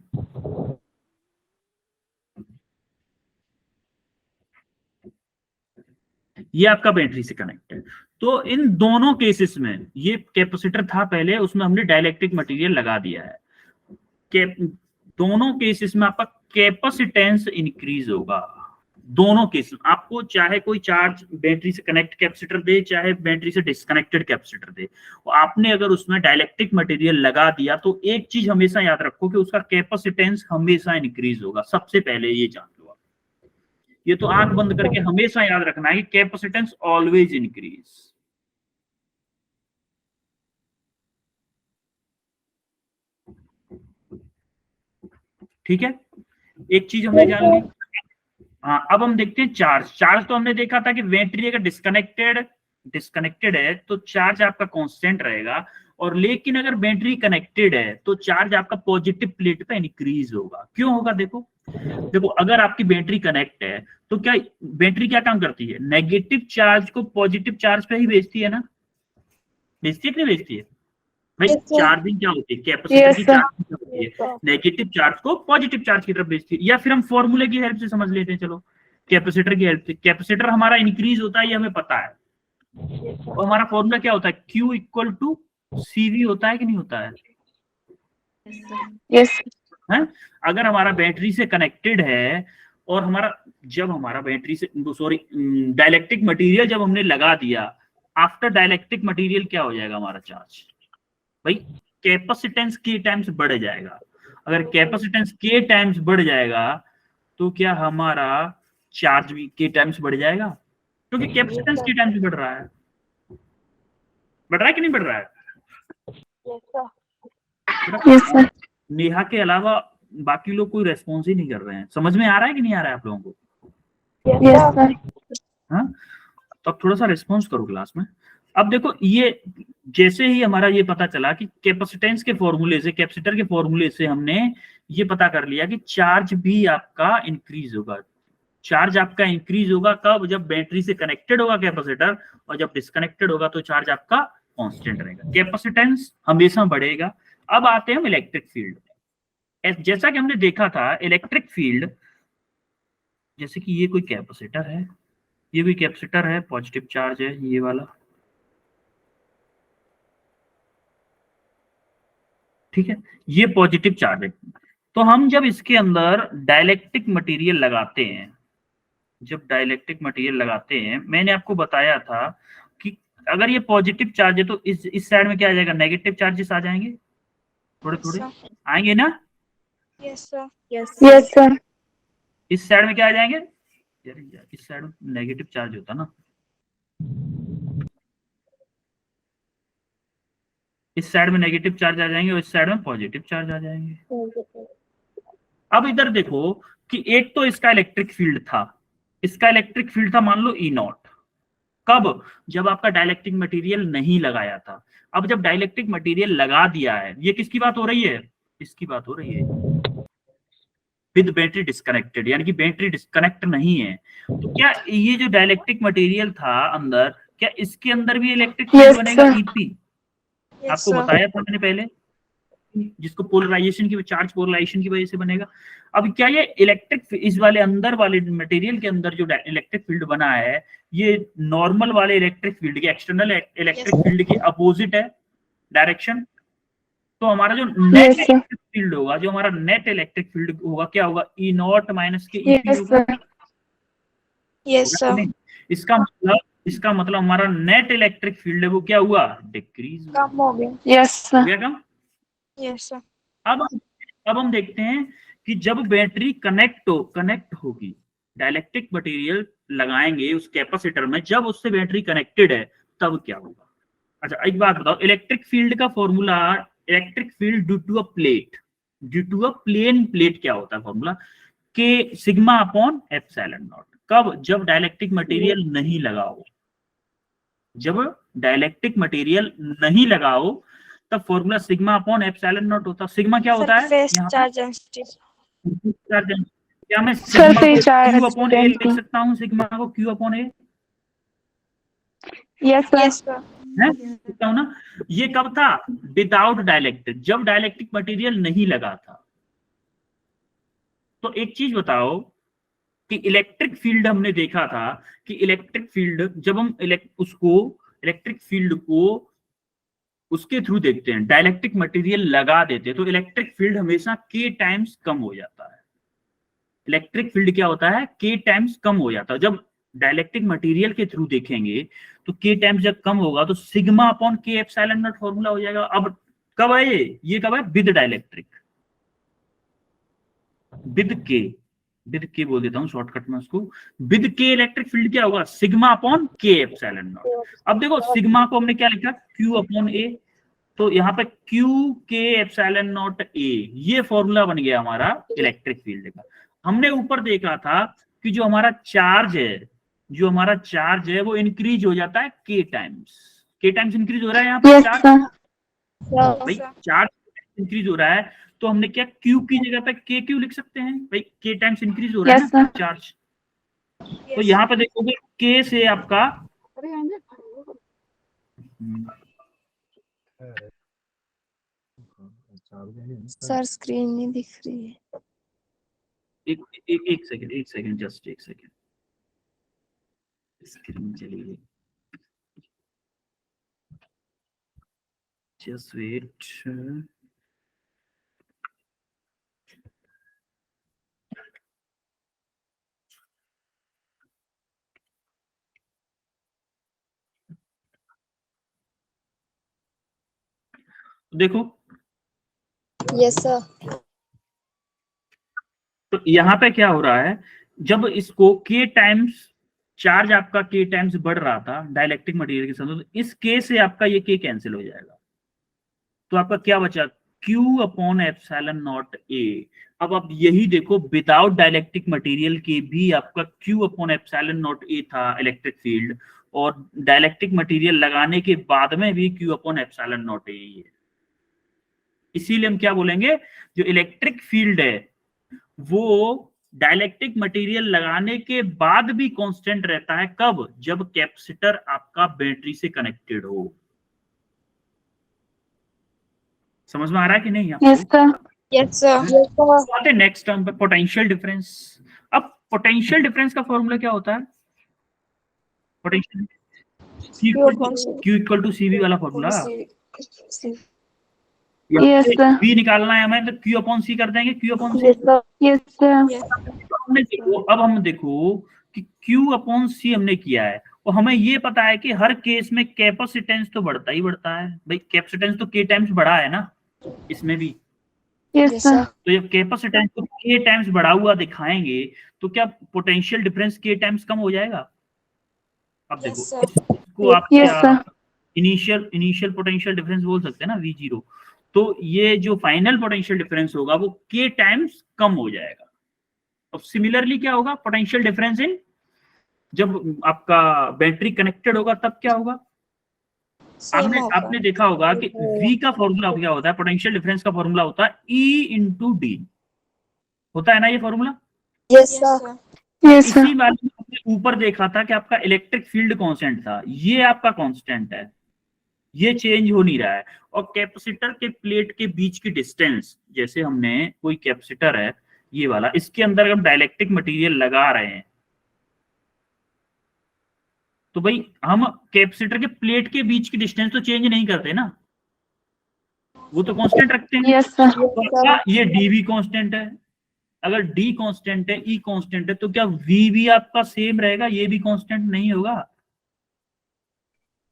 ये आपका बैटरी से कनेक्ट है। तो इन दोनों केसेस में, ये कैपेसिटर था पहले, उसमें हमने डाइलेक्ट्रिक मटेरियल लगा दिया है। दोनों केसेस में आपका कैपेसिटेंस इंक्रीज होगा, दोनों केस आपको चाहे कोई चार्ज बैटरी से कनेक्ट कैपेसिटर दे चाहे बैटरी से डिस्कनेक्टेड कैपेसिटर दे, आपने अगर उसमें डाइलेक्ट्रिक मटेरियल लगा दिया तो एक चीज हमेशा याद रखो कि उसका कैपेसिटेंस हमेशा इंक्रीज होगा। सबसे पहले ये जान लो आप, ये तो आंख बंद करके हमेशा याद रखना है कि कैपेसिटेंस ऑलवेज इंक्रीज। ठीक है, एक चीज हमने जान ली। हाँ, अब हम देखते हैं चार्ज। चार्ज तो हमने देखा था कि बैटरी अगर डिस्कनेक्टेड है तो चार्ज आपका कांस्टेंट रहेगा, और लेकिन अगर बैटरी कनेक्टेड है तो चार्ज आपका पॉजिटिव प्लेट पे इंक्रीज होगा। क्यों होगा? देखो देखो, अगर आपकी बैटरी कनेक्ट है तो क्या बैटरी क्या काम करती है? नेगेटिव चार्ज को पॉजिटिव चार्ज पे ही भेजती है ना, भेजती है कि नहीं भेजती है भाई? Yes, sir. चार्जिंग क्या होती है? कैपेसिटर की Yes, sir. चार्जिंग क्या होती है? नेगेटिव चार्ज को पॉजिटिव चार्ज की तरफ भेजती है। या फिर हम फॉर्मूले की हेल्प से समझ लेते हैं, चलो कैपेसिटर की हेल्प से। कैपेसिटर हमारा इंक्रीज होता है, ये हमें पता है, और हमारा फॉर्मूला क्या होता है? Q इक्वल टू CV होता है कि नहीं होता है? Yes. है? अगर हमारा बैटरी से कनेक्टेड है और जब हमारा बैटरी से डाइलेक्ट्रिक मटेरियल जब हमने लगा दिया, आफ्टर डाइलेक्ट्रिक मटेरियल क्या हो जाएगा हमारा चार्ज? भाई कैपेसिटेंस के टाइम्स बढ़ जाएगा। अगर कैपेसिटेंस के टाइम्स बढ़ जाएगा तो क्या हमारा चार्ज भी के टाइम्स बढ़ जाएगा? क्योंकि कैपेसिटेंस के टाइम्स बढ़ रहा है। बढ़ रहा है कि नहीं बढ़ रहा है? Yes, sir. नेहा के अलावा बाकी लोग कोई रेस्पॉन्स ही नहीं कर रहे हैं। समझ में आ रहा है कि नहीं आ रहा है आप लोगों को? Yes, sir. हाँ, तो अब थोड़ा सा रिस्पॉन्स करो क्लास में। अब देखो, ये जैसे ही हमारा ये पता चला कि कैपेसिटेंस के फॉर्मूले से, कैपेसिटर के फॉर्मूले से हमने ये पता कर लिया कि चार्ज भी आपका इंक्रीज होगा। चार्ज आपका इंक्रीज होगा कब? जब बैटरी से कनेक्टेड होगा कैपेसिटर, और जब डिस्कनेक्टेड होगा तो चार्ज आपका कांस्टेंट रहेगा, कैपेसिटेंस हमेशा बढ़ेगा। अब आते हैं हम इलेक्ट्रिक फील्ड। जैसा कि हमने देखा था इलेक्ट्रिक फील्ड, जैसे कि ये कोई कैपेसिटर है, ये भी कैपेसिटर है, पॉजिटिव चार्ज है ये वाला, ठीक है, ये पॉजिटिव चार्ज है। तो हम जब इसके अंदर डाइलेक्ट्रिक मटेरियल लगाते हैं, जब डाइलेक्ट्रिक मटेरियल लगाते हैं, मैंने आपको बताया था कि अगर ये पॉजिटिव चार्ज है तो इस साइड में क्या आ जाएगा? नेगेटिव चार्जेस आ जाएंगे, थोड़े थोड़े आएंगे ना? Yes, sir. Yes, sir. इस साइड में क्या आ जाएंगे? यार इस साइड में नेगेटिव चार्ज होता ना, इस साइड में नेगेटिव चार्ज आ जाएंगे और इस साइड में पॉजिटिव चार्ज आ जाएंगे। अब इधर देखो कि एक तो इसका इलेक्ट्रिक फील्ड था, इसका इलेक्ट्रिक फील्ड था मान लो E0। कब? जब आपका डाइलेक्ट्रिक मटेरियल नहीं लगाया था। अब जब डाइलेक्ट्रिक मटेरियल लगा दिया है, ये किसकी बात हो रही है? इसकी बात हो रही है, विद बैटरी डिस्कनेक्टेड, यानी कि बैटरी डिस्कनेक्ट नहीं है। तो क्या ये जो डाइलेक्ट्रिक मटेरियल था अंदर, क्या इसके अंदर भी इलेक्ट्रिक फील्ड Yes, बनेगा? sir. EP Yes, आपको sir. बताया था मैंने पहले, जिसको पोलराइजेशन की, चार्ज पोलराइजेशन की वजह से बनेगा। अब क्या ये इलेक्ट्रिक, इस वाले अंदर वाले मटेरियल के अंदर जो इलेक्ट्रिक फील्ड बना है, ये नॉर्मल वाले इलेक्ट्रिक फील्ड के, एक्सटर्नल इलेक्ट्रिक फील्ड के अपोजिट है डायरेक्शन। तो हमारा जो net Yes, sir. Electric field होगा, जो हमारा नेट इलेक्ट्रिक फील्ड होगा, क्या होगा? E0 माइनस के EP Yes, होगा। sir. Yes, sir. इसका मतलब हमारा नेट इलेक्ट्रिक फील्ड है वो क्या हुआ? डिक्रीज हुआ। कम हो गया। Yes, हो sir. गया कम? Yes, sir. अब हम देखते हैं कि जब बैटरी कनेक्ट होगी, डाइलेक्ट्रिक मटेरियल लगाएंगे उस कैपेसिटर में, जब उससे बैटरी कनेक्टेड है तब क्या होगा? अच्छा एक बात बताओ, इलेक्ट्रिक फील्ड का formula, electric field due to a plane plate क्या होता है फॉर्मूला? के सिग्मा अपॉन एप्सिलॉन नॉट। कब? जब डाइलेक्ट्रिक मटेरियल नहीं लगाओ, जब डाइलेक्ट्रिक मटेरियल नहीं लगाओ तब formula sigma upon epsilon not होता। सिग्मा क्या होता है? Surface यहाँ charge density. क्या मैं सिग्मा Surface को charge Q अपॉन A लिख density. सकता हूँ? सिग्मा को Q upon A Yes, sir. Yes, sir. है, लिखता हूँ ना। ये कब था? विदाउट डाइलेक्ट्रिक, जब डाइलेक्ट्रिक मटेरियल नहीं लगा था। तो एक चीज बताओ कि इलेक्ट्रिक फील्ड हमने देखा था कि इलेक्ट्रिक फील्ड जब हम इलेक्ट्रिक फील्ड को उसके थ्रू देखते हैं, डाइलेक्ट्रिक मटेरियल लगा देते हैं, तो इलेक्ट्रिक फील्ड हमेशा के टाइम्स कम हो जाता है। इलेक्ट्रिक फील्ड क्या होता है, के टाइम्स कम हो जाता है। जब डाइलेक्ट्रिक मटेरियल के थ्रू देखेंगे तो के टाइम्स जब कम होगा तो सिग्मा अपॉन के एप्सिलॉन नॉट फॉर्मूला हो जाएगा। अब कब है ये कब है, विद डाइलेक्ट्रिक, विद के बोल देता हूँ शॉर्टकट में उसको, विद के इलेक्ट्रिक फील्ड क्या होगा, सिग्मा अपॉन के एप्सिलॉन नॉट। अब देखो सिग्मा को हमने क्या लिखा, क्यू अपॉन ए, तो यहाँ पे क्यू के एप्सिलॉन नॉट ए, ये फॉर्मूला बन गया हमारा इलेक्ट्रिक फील्ड का। हमने ऊपर देखा था कि जो हमारा चार्ज है वो इंक्रीज हो जाता है के टाइम्स इंक्रीज हो रहा है यहाँ पे Yes, चार्ज, sir. भाई चार्ज इंक्रीज हो रहा है तो हमने क्या क्यू की जगह पे के क्यू लिख सकते हैं, भाई के टाइम्स इंक्रीज हो रहा है Yes, ना sir. चार्ज। तो यहाँ पे देखोगे के से आपका सर स्क्रीन नहीं दिख रही है। एक सेकंड जस्ट एक सेकंड, स्क्रीन चली गई, जस्ट वेट। देखो यस सर। तो यहाँ पे क्या हो रहा है, जब इसको के टाइम्स चार्ज आपका के टाइम्स बढ़ रहा था डाइलेक्ट्रिक मटेरियल के साथ, तो इस के से आपका ये के कैंसिल हो जाएगा, तो आपका क्या बचा, Q अपॉन एप्सिलॉन नॉट ए। अब आप यही देखो विदाउट डाइलेक्ट्रिक मटेरियल के भी आपका Q upon epsilon naught A था इलेक्ट्रिक फील्ड, और डाइलेक्ट्रिक मटेरियल लगाने के बाद में भी Q upon epsilon naught A ही है। इसीलिए हम क्या बोलेंगे, जो इलेक्ट्रिक फील्ड है वो डाइलेक्ट्रिक मटेरियल लगाने के बाद भी कांस्टेंट रहता है। कब, जब कैपेसिटर आपका बैटरी से कनेक्टेड हो। समझ में आ रहा है कि नहीं आपको? Yes, sir. Yes sir. आते नेक्स्ट टर्म पे, पोटेंशियल डिफरेंस। अब पोटेंशियल डिफरेंस का फॉर्मूला क्या होता है, potential Q equal to CV वाला फॉर्मूला। Yes, sir. V निकालना है हमें तो Q अपॉन C कर देंगे, Q upon C। Yes, sir. अब हम देखो कि Q अपॉन C हमने किया है और हमें ये पता है कि हर केस में कैपेसिटेंस तो बढ़ता ही बढ़ता है, भाई कैपेसिटेंस तो K टाइम्स बढ़ा है ना इसमें भी। Yes, sir. तो जब कैपेसिटेंस को K टाइम्स बढ़ा हुआ दिखाएंगे तो क्या पोटेंशियल डिफरेंस K टाइम्स कम हो जाएगा। अब देखो इसको आप Yes, क्या sir. इनिशियल पोटेंशियल डिफरेंस बोल सकते हैं ना, V0। तो ये जो फाइनल पोटेंशियल डिफरेंस होगा वो K टाइम्स कम हो जाएगा। अब सिमिलरली क्या होगा, पोटेंशियल डिफरेंस इन, जब आपका बैटरी कनेक्टेड होगा तब क्या होगा, आपने देखा होगा कि V का फॉर्मूला क्या होता है, पोटेंशियल डिफरेंस का फॉर्मूला होता है E इंटू डी, होता है ना ये formula. Yes sir. Yes, sir. इसी वाले में हमने ऊपर देखा था कि आपका इलेक्ट्रिक फील्ड कांस्टेंट था, ये आपका कांस्टेंट है, ये चेंज हो नहीं रहा है। और कैपेसिटर के प्लेट के बीच की डिस्टेंस, जैसे हमने कोई कैपेसिटर है ये वाला, इसके अंदर हम डाइलेक्ट्रिक मटेरियल लगा रहे हैं तो भाई हम कैपेसिटर के प्लेट के बीच की डिस्टेंस तो चेंज नहीं करते ना, वो तो कांस्टेंट रखते हैं। Yes, sir. तो क्या ये डी भी कांस्टेंट है, अगर डी कांस्टेंट है, ई कांस्टेंट है, तो क्या वी भी आपका सेम रहेगा, ये भी कांस्टेंट नहीं होगा।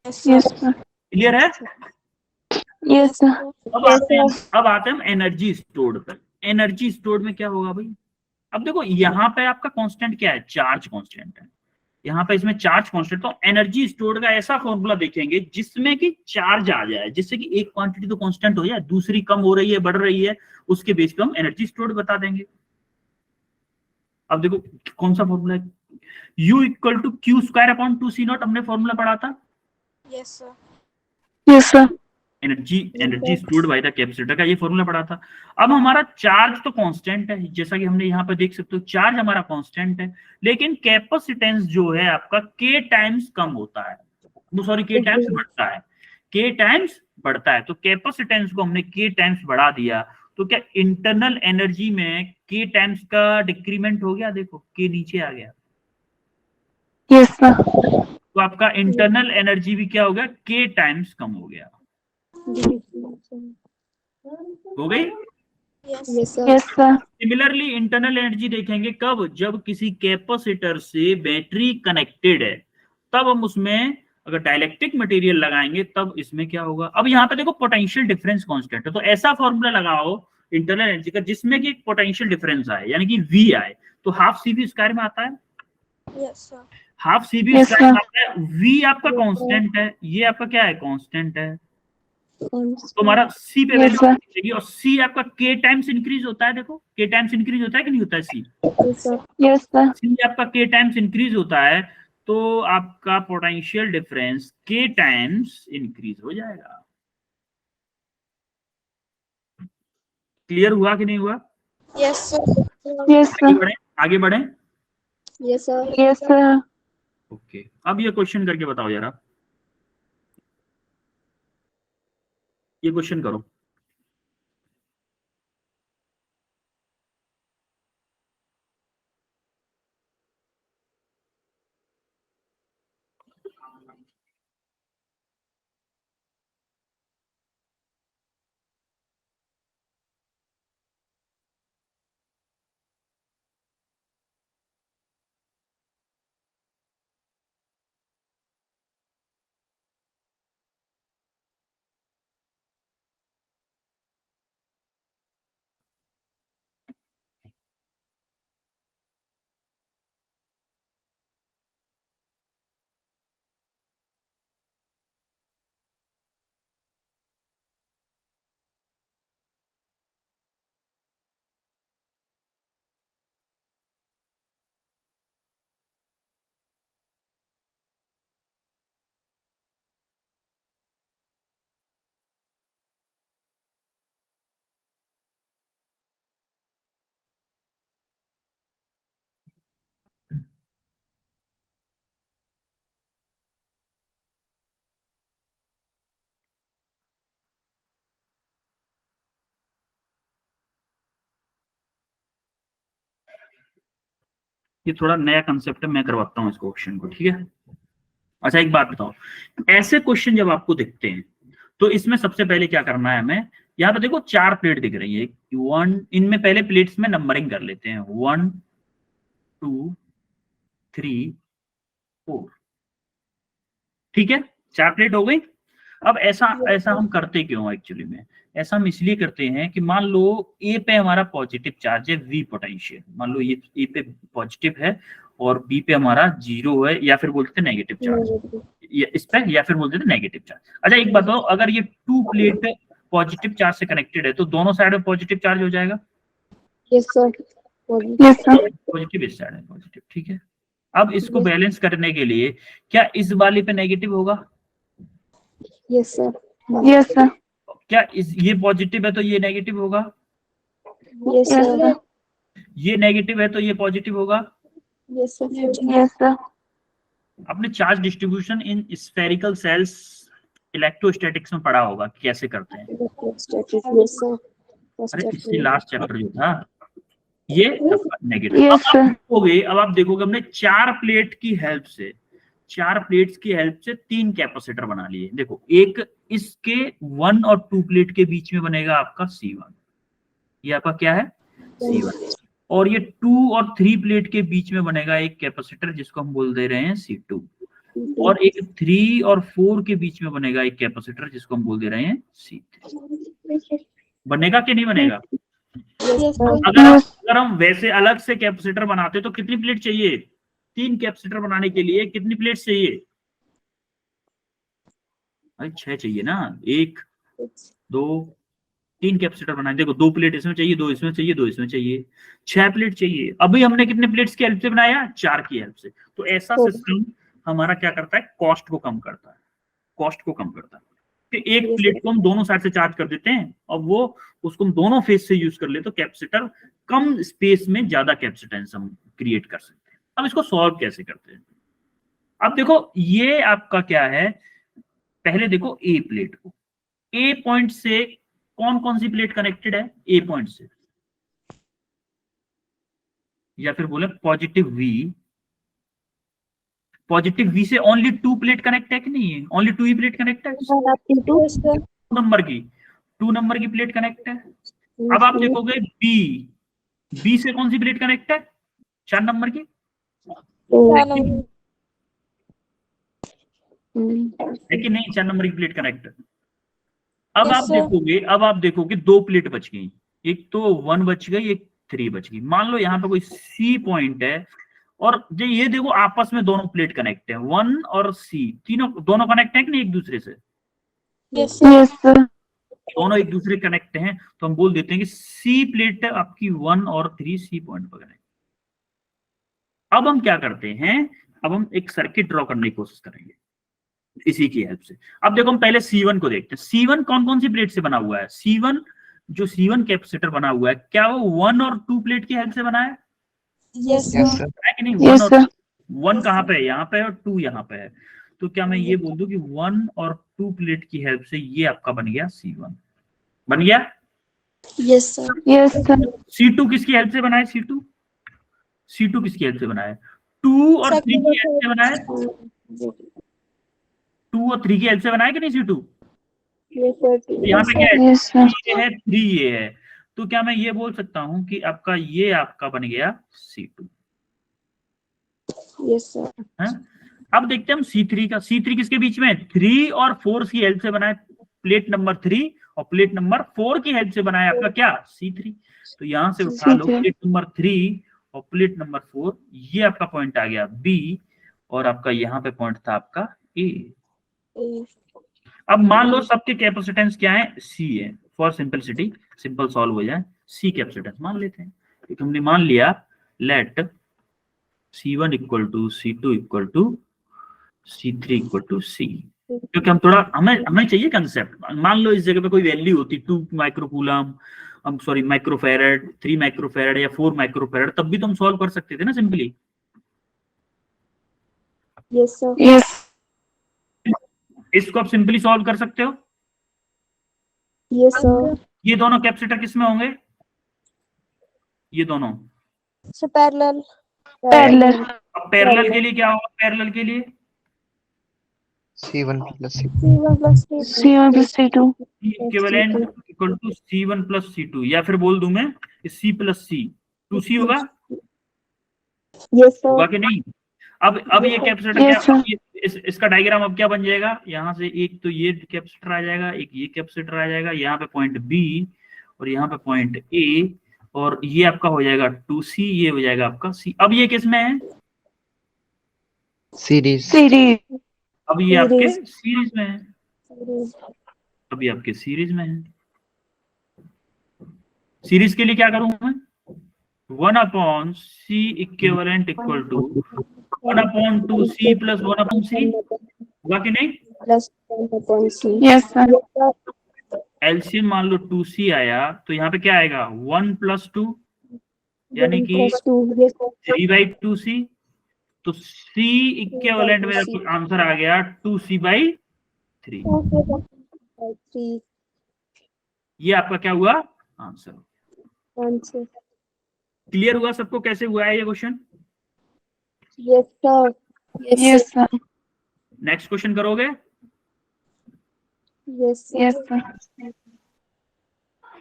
Yes, sir. क्लियर है। Yes, sir. अब आते हैं हम एनर्जी स्टोर्ड पर। एनर्जी स्टोर्ड में क्या होगा भाई, अब देखो यहाँ पे आपका कांस्टेंट क्या है, चार्ज कांस्टेंट है, यहाँ पे इसमें चार्ज कांस्टेंट। तो एनर्जी स्टोर्ड का ऐसा फॉर्मूला देखेंगे जिसमें कि चार्ज आ जाए, जिससे कि एक क्वांटिटी तो कांस्टेंट हो जाए, दूसरी कम हो रही है बढ़ रही है, उसके बेस पे हम एनर्जी स्टोर्ड बता देंगे। अब देखो कौन सा फॉर्मूला है, U equal to Q square upon 2C0, हमने फॉर्मूला पढ़ा था। Yes sir. Yes, sir. Energy stored by the capacitor का ये फॉर्मूला पढ़ा था। अब हमारा चार्ज तो कांस्टेंट है, जैसा कि हमने यहाँ पे देख सकते हो चार्ज हमारा कांस्टेंट है, लेकिन कैपेसिटेंस जो है आपका K टाइम्स कम होता है, सॉरी K टाइम्स बढ़ता है, K टाइम्स बढ़ता है। तो कैपेसिटेंस को हमने K टाइम्स बढ़ा दिया, तो क्या इंटरनल एनर्जी में K टाइम्स का डिक्रीमेंट हो गया, देखो K नीचे आ गया। Yes, sir. तो आपका इंटरनल एनर्जी भी क्या हो गया, K टाइम्स कम हो गया, हो गई। Yes, sir. Yes, sir. Similarly internal energy देखेंगे कब, जब किसी कैपेसिटर से बैटरी कनेक्टेड है, तब हम उसमें अगर डाइलेक्ट्रिक मटेरियल लगाएंगे तब इसमें क्या होगा। अब यहाँ पे देखो पोटेंशियल डिफरेंस कांस्टेंट है, तो ऐसा फॉर्मूला लगाओ इंटरनल एनर्जी का जिसमें कि पोटेंशियल डिफरेंस आए, यानी कि V आए, तो हाफ CV स्क्वायर में आता है। Yes, sir. Half CV Yes, square में sir. आता है। V आपका कांस्टेंट है, ये आपका क्या है, कांस्टेंट है, तो हमारा C पे Yes, वैल्यू sir. चाहिए, और C आपका K टाइम्स इंक्रीज होता है। देखो K टाइम्स इंक्रीज होता है कि नहीं होता है C? Yes, sir. Yes, sir. C आपका K टाइम्स इंक्रीज होता है, तो आपका potential difference K times increase हो जाएगा। क्लियर हुआ कि नहीं हुआ? Yes, sir. Yes, आगे sir. बढ़े, आगे बढ़े। Yes, sir. Yes, sir. Okay, अब ये क्वेश्चन करके बताओ जरा, ये क्वेश्चन करो। ये थोड़ा नया कंसेप्ट है, मैं करवाता हूँ इस क्वेश्चन को, ठीक है। अच्छा एक बात बताओ, ऐसे क्वेश्चन जब आपको दिखते हैं तो इसमें सबसे पहले क्या करना है हमें। यहाँ पे देखो 4 प्लेट दिख रही है, 1, इनमें पहले प्लेट्स में नंबरिंग कर लेते हैं, 1 2 3 4, ठीक है, 4 प्लेट हो गई। अब ऐसा ऐसा हम करते क्यों एक्चुअली में, ऐसा हम इसलिए करते हैं कि मान लो ए पे हमारा पॉजिटिव चार्ज है, V पोटेंशियल, मान लो ये ए पे पॉजिटिव है और बी पे हमारा 0 है, या फिर बोलते हैं नेगेटिव चार्ज इस पे, या फिर बोलते थे नेगेटिव चार्ज। अच्छा एक बात बताओ, अगर ये 2 प्लेट पॉजिटिव चार्ज से कनेक्टेड है तो दोनों साइड में पॉजिटिव चार्ज हो जाएगा। Yes, sir. Yes, sir. Positive इस साइड है पॉजिटिव, ठीक है। अब इसको बैलेंस करने के लिए क्या इस वाले पे नेगेटिव होगा? Yes, sir. Yes, sir. क्या ये पॉजिटिव है तो ये नेगेटिव होगा? Yes, Yes, sir. sir. ये नेगेटिव है तो ये पॉजिटिव होगा? Yes, sir. Yes, sir. आपने charge distribution in spherical shells electrostatics में पढ़ा होगा कि कैसे करते हैं। Yes, sir. अरे इसकी लास्ट चैप्टर जो था ये नेगेटिव। Yes, sir. अब आप देखोगे हमने 4 प्लेट की हेल्प से, 4 प्लेट्स की हेल्प से 3 कैपेसिटर बना लिए। देखो एक इसके 1 और 2 प्लेट के बीच में बनेगा आपका C1, ये आपका क्या है C1, और ये 2 और 3 प्लेट के बीच में बनेगा एक कैपेसिटर जिसको हम बोल दे रहे हैं C2, और एक 3 और 4 के बीच में बनेगा एक कैपेसिटर जिसको हम बोल दे रहे हैं C3। बनेगा कि नहीं बनेगा? अगर हम वैसे अलग से कैपेसिटर बनाते तो कितनी प्लेट चाहिए? 3 कैपेसिटर बनाने के लिए कितनी प्लेट चाहिए? अरे 6 चाहिए ना, 1 2 3 कैपेसिटर बनाए। देखो 2 प्लेट इसमें चाहिए, 2 इसमें चाहिए, 2 इसमें चाहिए, 6 प्लेट चाहिए। अभी हमने कितने प्लेट्स की हेल्प से बनाया? 4 की हेल्प से। तो ऐसा सिस्टम हमारा क्या करता है, कॉस्ट को कम करता है, कॉस्ट को कम करता है कि एक प्लेट को हम दोनों साइड से चार्ज कर देते हैं और वो उसको हम दोनों फेस से यूज कर ले तो कैपेसिटर कम स्पेस में ज्यादा कैपेसिटेंस हम क्रिएट कर सकते हैं। अब इसको सॉल्व कैसे करते हैं? अब देखो ये आपका क्या है, पहले देखो ए प्लेट को, ए पॉइंट से कौन कौन सी प्लेट कनेक्टेड है ए पॉइंट से, या फिर बोले पॉजिटिव वी से ओनली 2 प्लेट कनेक्ट है कि नहीं है? ओनली 2 ही प्लेट कनेक्ट है। 2 नंबर की प्लेट कनेक्ट है, अब आप देखोगे बी से कौन सी प्लेट कनेक्ट है? 4 नंबर की, है कि नहीं? 4 नंबर की प्लेट कनेक्ट है। अब Yes, आप sir. देखोगे, दो प्लेट बच गई, एक तो 1 बच गई, एक 3 बच गई। मान लो यहाँ पे कोई सी पॉइंट है, और ये देखो आपस में दोनों प्लेट कनेक्ट है, 1 और सी, दोनों कनेक्ट है कि नहीं एक दूसरे से? Yes, sir. Yes, sir. दोनों एक दूसरे कनेक्ट हैं, तो हम बोल देते हैं कि सी प्लेट है आपकी 1 और 3 सी पॉइंट पर कनेक्ट। अब हम क्या करते हैं, अब हम एक सर्किट ड्रॉ करने की कोशिश करेंगे इसी की हेल्प से। अब देखो हम पहले C1 को देखते हैं। C1 कौन कौन सी प्लेट से बना हुआ है? C1 जो C1 कैपेसिटर बना हुआ है, क्या वो 1 और 2 प्लेट की हेल्प से बना है? Yes, Yes, sir. sir. है कि नहीं? Yes, 1 और sir. 1 कहाँ पे है? यहाँ पे है, और 2 यहाँ पे है। तो क्या मैं ये बोल दूं कि 1 और 2 प्लेट की हेल्प से ये आपका बन गया C1, बन गया। Yes, sir. Yes, sir. C2 किसकी हेल्प से बना है? C2 किसकी हेल्प से बना है? 2 और 3 की हेल्प से बना है। 2 और 3 की हेल्प से बना है कि नहीं C2? Yes, sir. तो यहाँ पे क्या है? Yes, sir. 3 ये है, 3 ये है। तो क्या मैं ये बोल सकता हूं कि ये आपका बन गया C2 Yes, sir. है? अब देखते हैं हम C3 का। C3 किसके बीच में है? 3 और 4 की हेल्प से बना है प्लेट नंबर 3, और प्लेट नंबर 4 की हेल्प से बना है आपका क्या? C3। तो यहां से उठा लो C3. प्लेट नंबर 3 और प्लेट नंबर 4, ये आपका पॉइंट आ गया B, और आपका यहाँ पे पॉइंट था आपका A। अब मान लो सबके कैपेसिटेंस क्या है? C है। फॉर सिंपलिसिटी, सिंपल सॉल्व हो जाए, C कैपेसिटेंस मान लेते हैं, क्योंकि हमने मान लिया let C1 equal to C2 equal to C3 equal to C, क्योंकि हम थोड़ा हमें हमें चाहिए कंसेप्ट। मान लो इस जगह पे कोई वैल्यू होती 2 माइक्रोकूलम, हम सॉरी माइक्रोफेरेड, 3 माइक्रोफेरेड या 4 माइक्रोफेरेड, तब भी तो हम सॉल्व कर सकते थे ना सिंपली। Yes, sir. Yes. इसको आप सिंपली सॉल्व कर सकते हो। Yes, sir. ये दोनों कैपेसिटर किस में होंगे? ये दोनों So parallel. Parallel. अब पैरेलल के लिए क्या होगा? पैरेलल के लिए C1 plus C2. C1 plus C1 plus C2. Equivalent equal to C1 plus C2, या फिर बोल दूं मैं C प्लस C, 2C होगा। Yes, sir. होगा कि नहीं? अब ये कैपेसिटर क्या, Yes, sir. इसका डायग्राम अब क्या बन जाएगा? यहाँ से एक तो ये कैपेसिटर आ जाएगा, एक ये कैपेसिटर आ जाएगा, यहाँ पे पॉइंट B और यहाँ पे पॉइंट A, और ये आपका हो जाएगा 2C, ये हो जाएगा आपका C। अब ये किस में है? Series. Series. अब ये आपके Series. सीरीज में है। अब ये आपके सीरीज में है। सीरीज के लिए क्या करूं मैं? 1/C equivalent equal to 1/2C plus 1/C, होगा कि नहीं? Plus 1 upon C. Yes, sir. LCM मान लो 2C आया, तो यहाँ पे क्या आएगा? 1 प्लस 2, यानी कि Plus 2. Yes, sir. 3/2C। तो C इक्विवेलेंट मेरा आंसर आ गया 2C/3। By 3. ये आपका क्या हुआ? आंसर। Answer. क्लियर हुआ सबको कैसे हुआ है ये question? Yes, sir. Yes, sir. Next question करोगे? Yes, sir. Yes, sir.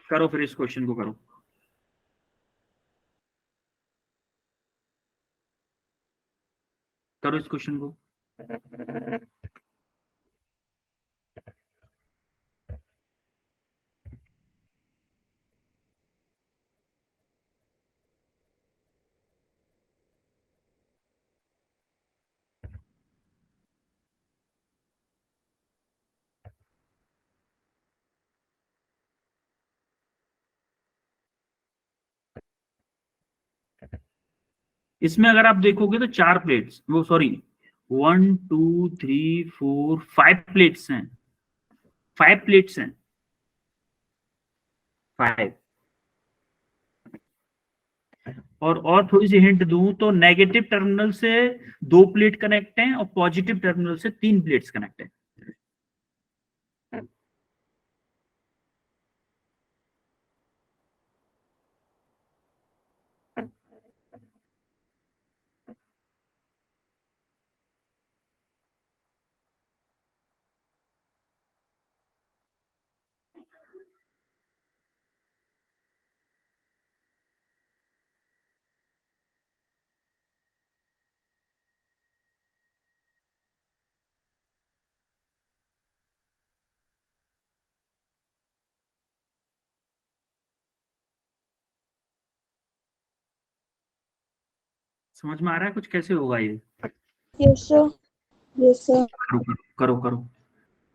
करो फिर, इस क्वेश्चन को करो। करो इस क्वेश्चन को। इसमें अगर आप देखोगे तो 4 प्लेट्स, वो सॉरी 1 2 3 4 5 प्लेट्स हैं, 5 प्लेट्स हैं, 5। और थोड़ी सी हिंट दूं तो नेगेटिव टर्मिनल से 2 प्लेट कनेक्ट हैं, और पॉजिटिव टर्मिनल से 3 प्लेट्स कनेक्ट हैं। समझ में आ रहा है कुछ कैसे होगा ये? Yes sir. Yes sir. करो करो करो।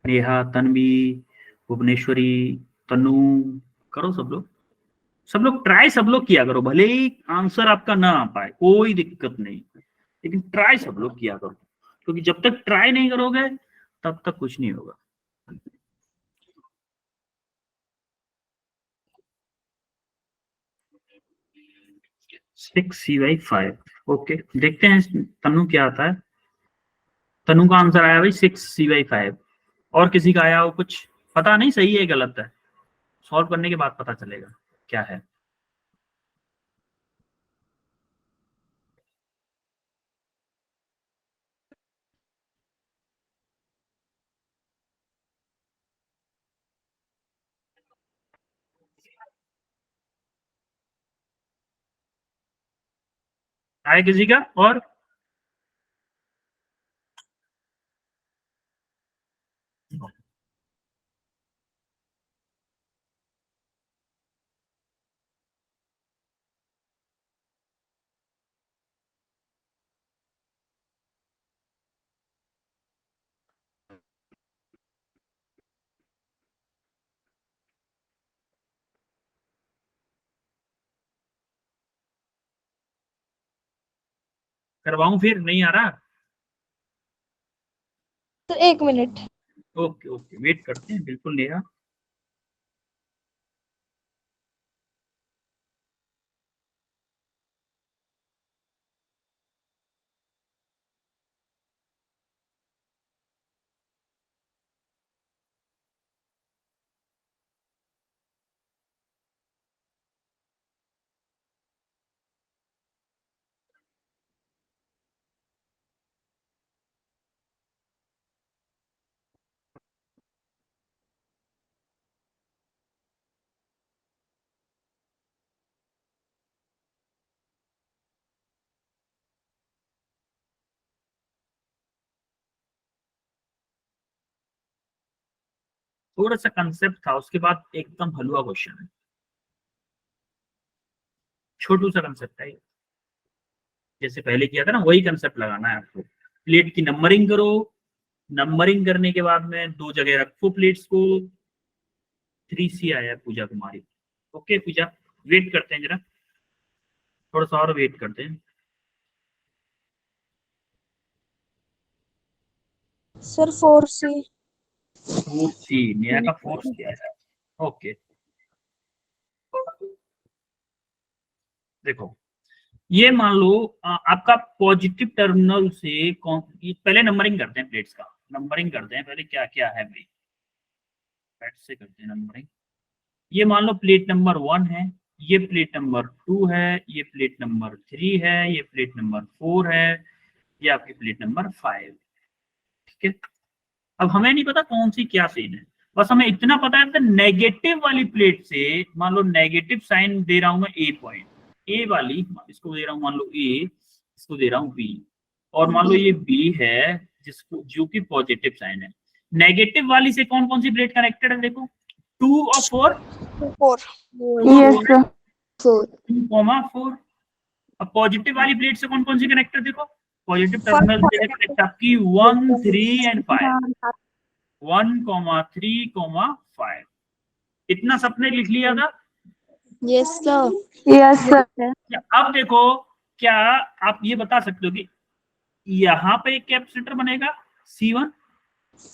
नेहा, तन्वी, भुवनेश्वरी, तनु, करो सब लोग ट्राई सब लोग किया करो, भले ही आंसर आपका ना आ पाए कोई दिक्कत नहीं, लेकिन ट्राई सब लोग किया करो, क्योंकि जब तक ट्राई नहीं करोगे तब तक कुछ नहीं होगा। Six C by five. Okay, देखते हैं तनु क्या आता है। तनु का आंसर आया भाई 6c/5। और किसी का आया हो कुछ? पता नहीं सही है गलत है, सॉल्व करने के बाद पता चलेगा क्या है। आया किसी का? और करवाऊं फिर? नहीं आ रहा? तो 1 मिनट। ओके ओके, वेट करते हैं, बिल्कुल नेहा। थोड़ा सा कंसेप्ट था, उसके बाद एकदम हलवा क्वेश्चन है, छोटू सा कंसेप्ट है ये। जैसे पहले किया था ना, वही कंसेप्ट लगाना है आपको। प्लेट की नंबरिंग करो, नंबरिंग करने के बाद में दो जगह रखो प्लेट्स को। 3C आया है पूजा कुमारी। ओके पूजा, वेट करते हैं जरा, थोड़ा सा और वेट करते हैं। Sir 4C। 4C, नेहा का 4C आया है। ओके, देखो ये मान लो आपका पॉजिटिव टर्मिनल से पहले नंबरिंग करते हैं प्लेट्स का, नंबरिंग करते हैं पहले क्या क्या है भाई, बैट से करते हैं नंबरिंग। ये मान लो प्लेट नंबर 1 है, ये प्लेट नंबर 2 है, ये प्लेट नंबर 3 है, ये प्लेट नंबर 4 है, ये आपकी प्लेट नंबर 5। ठीक है, अब हमें नहीं पता कौन सी क्या सीन है, बस हमें इतना पता है कि नेगेटिव वाली प्लेट से, मान लो नेगेटिव साइन दे रहा हूं मैं ए पॉइंट, ए वाली इसको दे रहा हूं मान लो ए, इसको दे रहा हूं बी, और मान लो ये बी है जिसको जो कि पॉजिटिव साइन है। नेगेटिव वाली से कौन कौन सी प्लेट कनेक्टेड है देखो, 2 और 4, 4। Yes, sir. 2,4। अब पॉजिटिव वाली प्लेट से कौन कौन सी कनेक्टेड देखो, पॉजिटिव टर्मिनल से है कनेक्ट आपकी 1, 3 एंड 5, 1,3,5। इतना सबने लिख लिया था? Yes sir. Yes, sir. अब देखो, क्या आप ये बता सकते हो कि यहाँ पे एक कैपेसिटर बनेगा C1,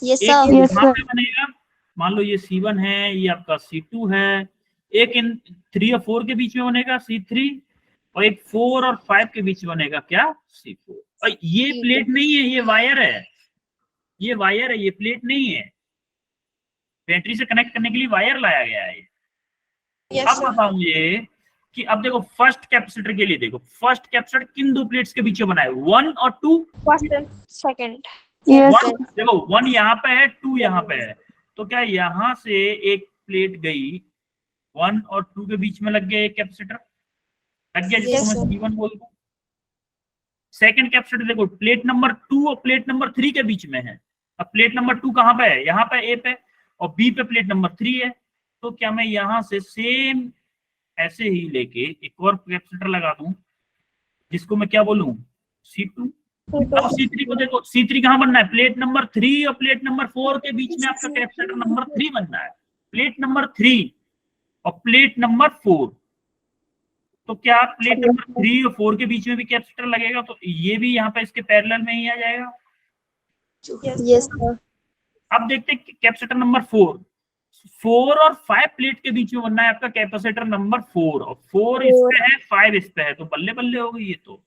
यस एक सर। Yes, यहाँ sir. पे बनेगा, मान लो ये C1 है, ये आपका C2 है, एक इन 3 और 4 के बीच में बनेगा C3, और एक 4 और 5 के बीच में बनेगा क्या, C4। और ये प्लेट नहीं है, ये वायर है, ये वायर है, ये प्लेट नहीं है। बैटरी से कनेक्ट करने के लिए वायर लाया गया है। यस अब सर। बताओ ये कि अब देखो फर्स्ट कैपेसिटर के लिए देखो, फर्स्ट कैपेसिटर किन दो प्लेट्स के बीच में बना है, 1 और 2। First and second. Yes, one sir. देखो, 1 यहाँ पे है, 2 यहाँ पे है, तो क्या यहाँ से एक प्लेट गई 1 और 2 के बीच में, लग गया एक कैपेसिटर, लग गया, जिसको Yes, मैं sir. C1 बोल दूं। सेकंड कैपेसिटर देखो, प्लेट नंबर 2 और प्लेट नंबर 3 के बीच में है। अब प्लेट नंबर 2 कहाँ पे है, यहाँ पे ए पे, और बी पे प्लेट नंबर 3 है, तो क्या मैं यहाँ से सेम ऐसे ही लेके एक और कैपेसिटर लगा दूं, जिसको मैं क्या बोलूं, C2। अब C3 को देखो, C3 कहाँ बनना है, प्लेट नंबर 3 और प्लेट नंबर 4 के बीच में आपका कैपेसिटर नंबर 3 बनना है, प्लेट नंबर 3 और प्लेट नंबर 4। तो क्या प्लेट नंबर 3 और 4 के बीच में भी कैपेसिटर लगेगा, तो ये भी यहाँ पे इसके पैरेलल में ही आ जाएगा। Yes sir. अब देखते हैं कैपेसिटर नंबर 4 और 5 प्लेट के बीच में बनना है आपका कैपेसिटर नंबर 4, और 4 इस पे है, 5 इस पे है, तो बल्ले बल्ले हो गई ये तो।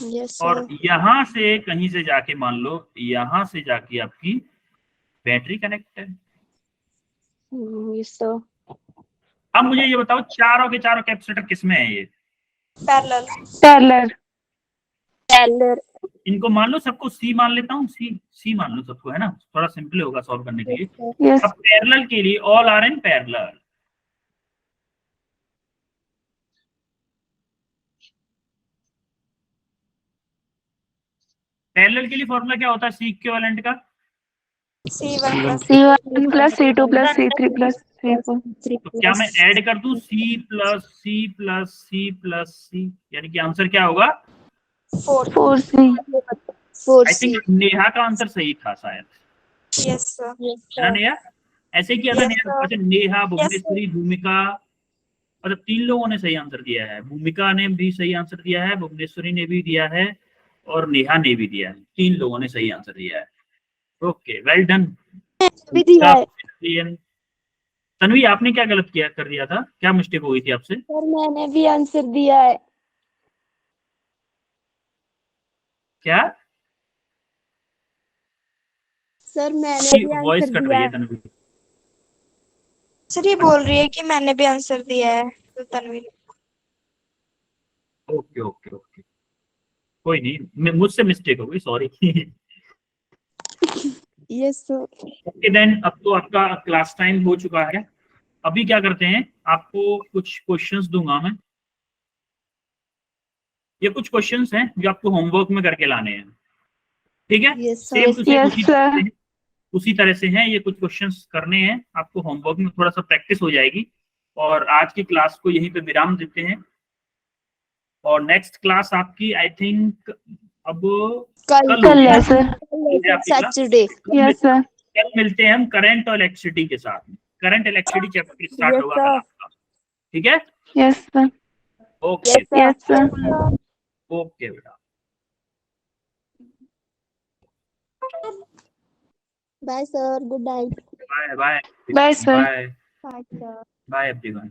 यस और यहां से कहीं से जाके मान लो, यहां से जाके आपकी बैटरी कनेक्ट है। सर। अब मुझे ये बताओ, चारों के चारों कैपेसिटर किसमें है ये, पैरेलल। पैरेलल। पैरेलल। इनको मान लो सबको सी मान लेता हूँ, सी मान लो सबको, है ना, थोड़ा सिंपल होगा सॉल्व करने के लिए। यस। अब पैरेलल के लिए all are in parallel, parallel के लिए फॉर्मूला क्या होता है सी इक्विवेलेंट का, C1 C1 plus C2 plus C3 plus C4। तो क्या मैं ऐड कर दूं C plus C plus C plus C, यानी कि आंसर क्या होगा 4C। आई थिंक नेहा का आंसर सही था शायद, यस सर। है ना नेहा, ऐसे किया था Yes, नेहा। sir. अच्छा नेहा, Yes, भुवनेश्वरी, भूमिका, मतलब 3 लोगों ने सही आंसर दिया है, भूमिका ने भी सही आंसर दिया है, भुवनेश्वरी ने भी दिया है और नेहा ने भी दिया है, 3 लोगों ने सही आंसर दिया है। Okay, well done. भी दिया है। तन्वी आपने क्या गलत किया, कर दिया था, क्या मिस्टेक हो गई थी आपसे? सर मैंने भी आंसर दिया है। क्या सर मैंने भी वॉइस आंसर कट दिया रही है है। तन्वी? सर ये बोल रही है कि मैंने भी आंसर दिया है, तो तन्वी। ओके ओके ओके, कोई नहीं, मुझसे मिस्टेक हो गई, sorry. Yes sir. Okay then, अब तो आपका क्लास टाइम हो चुका है। अभी क्या करते हैं, आपको कुछ क्वेश्चंस दूंगा मैं, ये कुछ क्वेश्चंस हैं जो आपको होमवर्क में करके लाने हैं, ठीक है? Yes same to same yes sir. उसी तरह से हैं, ये कुछ क्वेश्चंस करने हैं आपको होमवर्क में, थोड़ा सा प्रैक्टिस हो जाएगी। और आज की क्लास को यहीं पे विराम देते हैं, और नेक्स्ट क्लास आपकी आई थिंक अब कल कल होगी है ना, सर। है आपकी क्लास? सैटरडे। Yes sir. कल मिलते हैं हम करंट और इलेक्ट्रिसिटी के साथ में, current electricity chapter start Yes, होगा sir. कल आपका, ठीक है? Yes sir. Okay Yes, sir. Yes sir. Okay बेटा, Bye, sir. Good night. Bye bye bye sir. Bye Bye, sir. Bye everyone.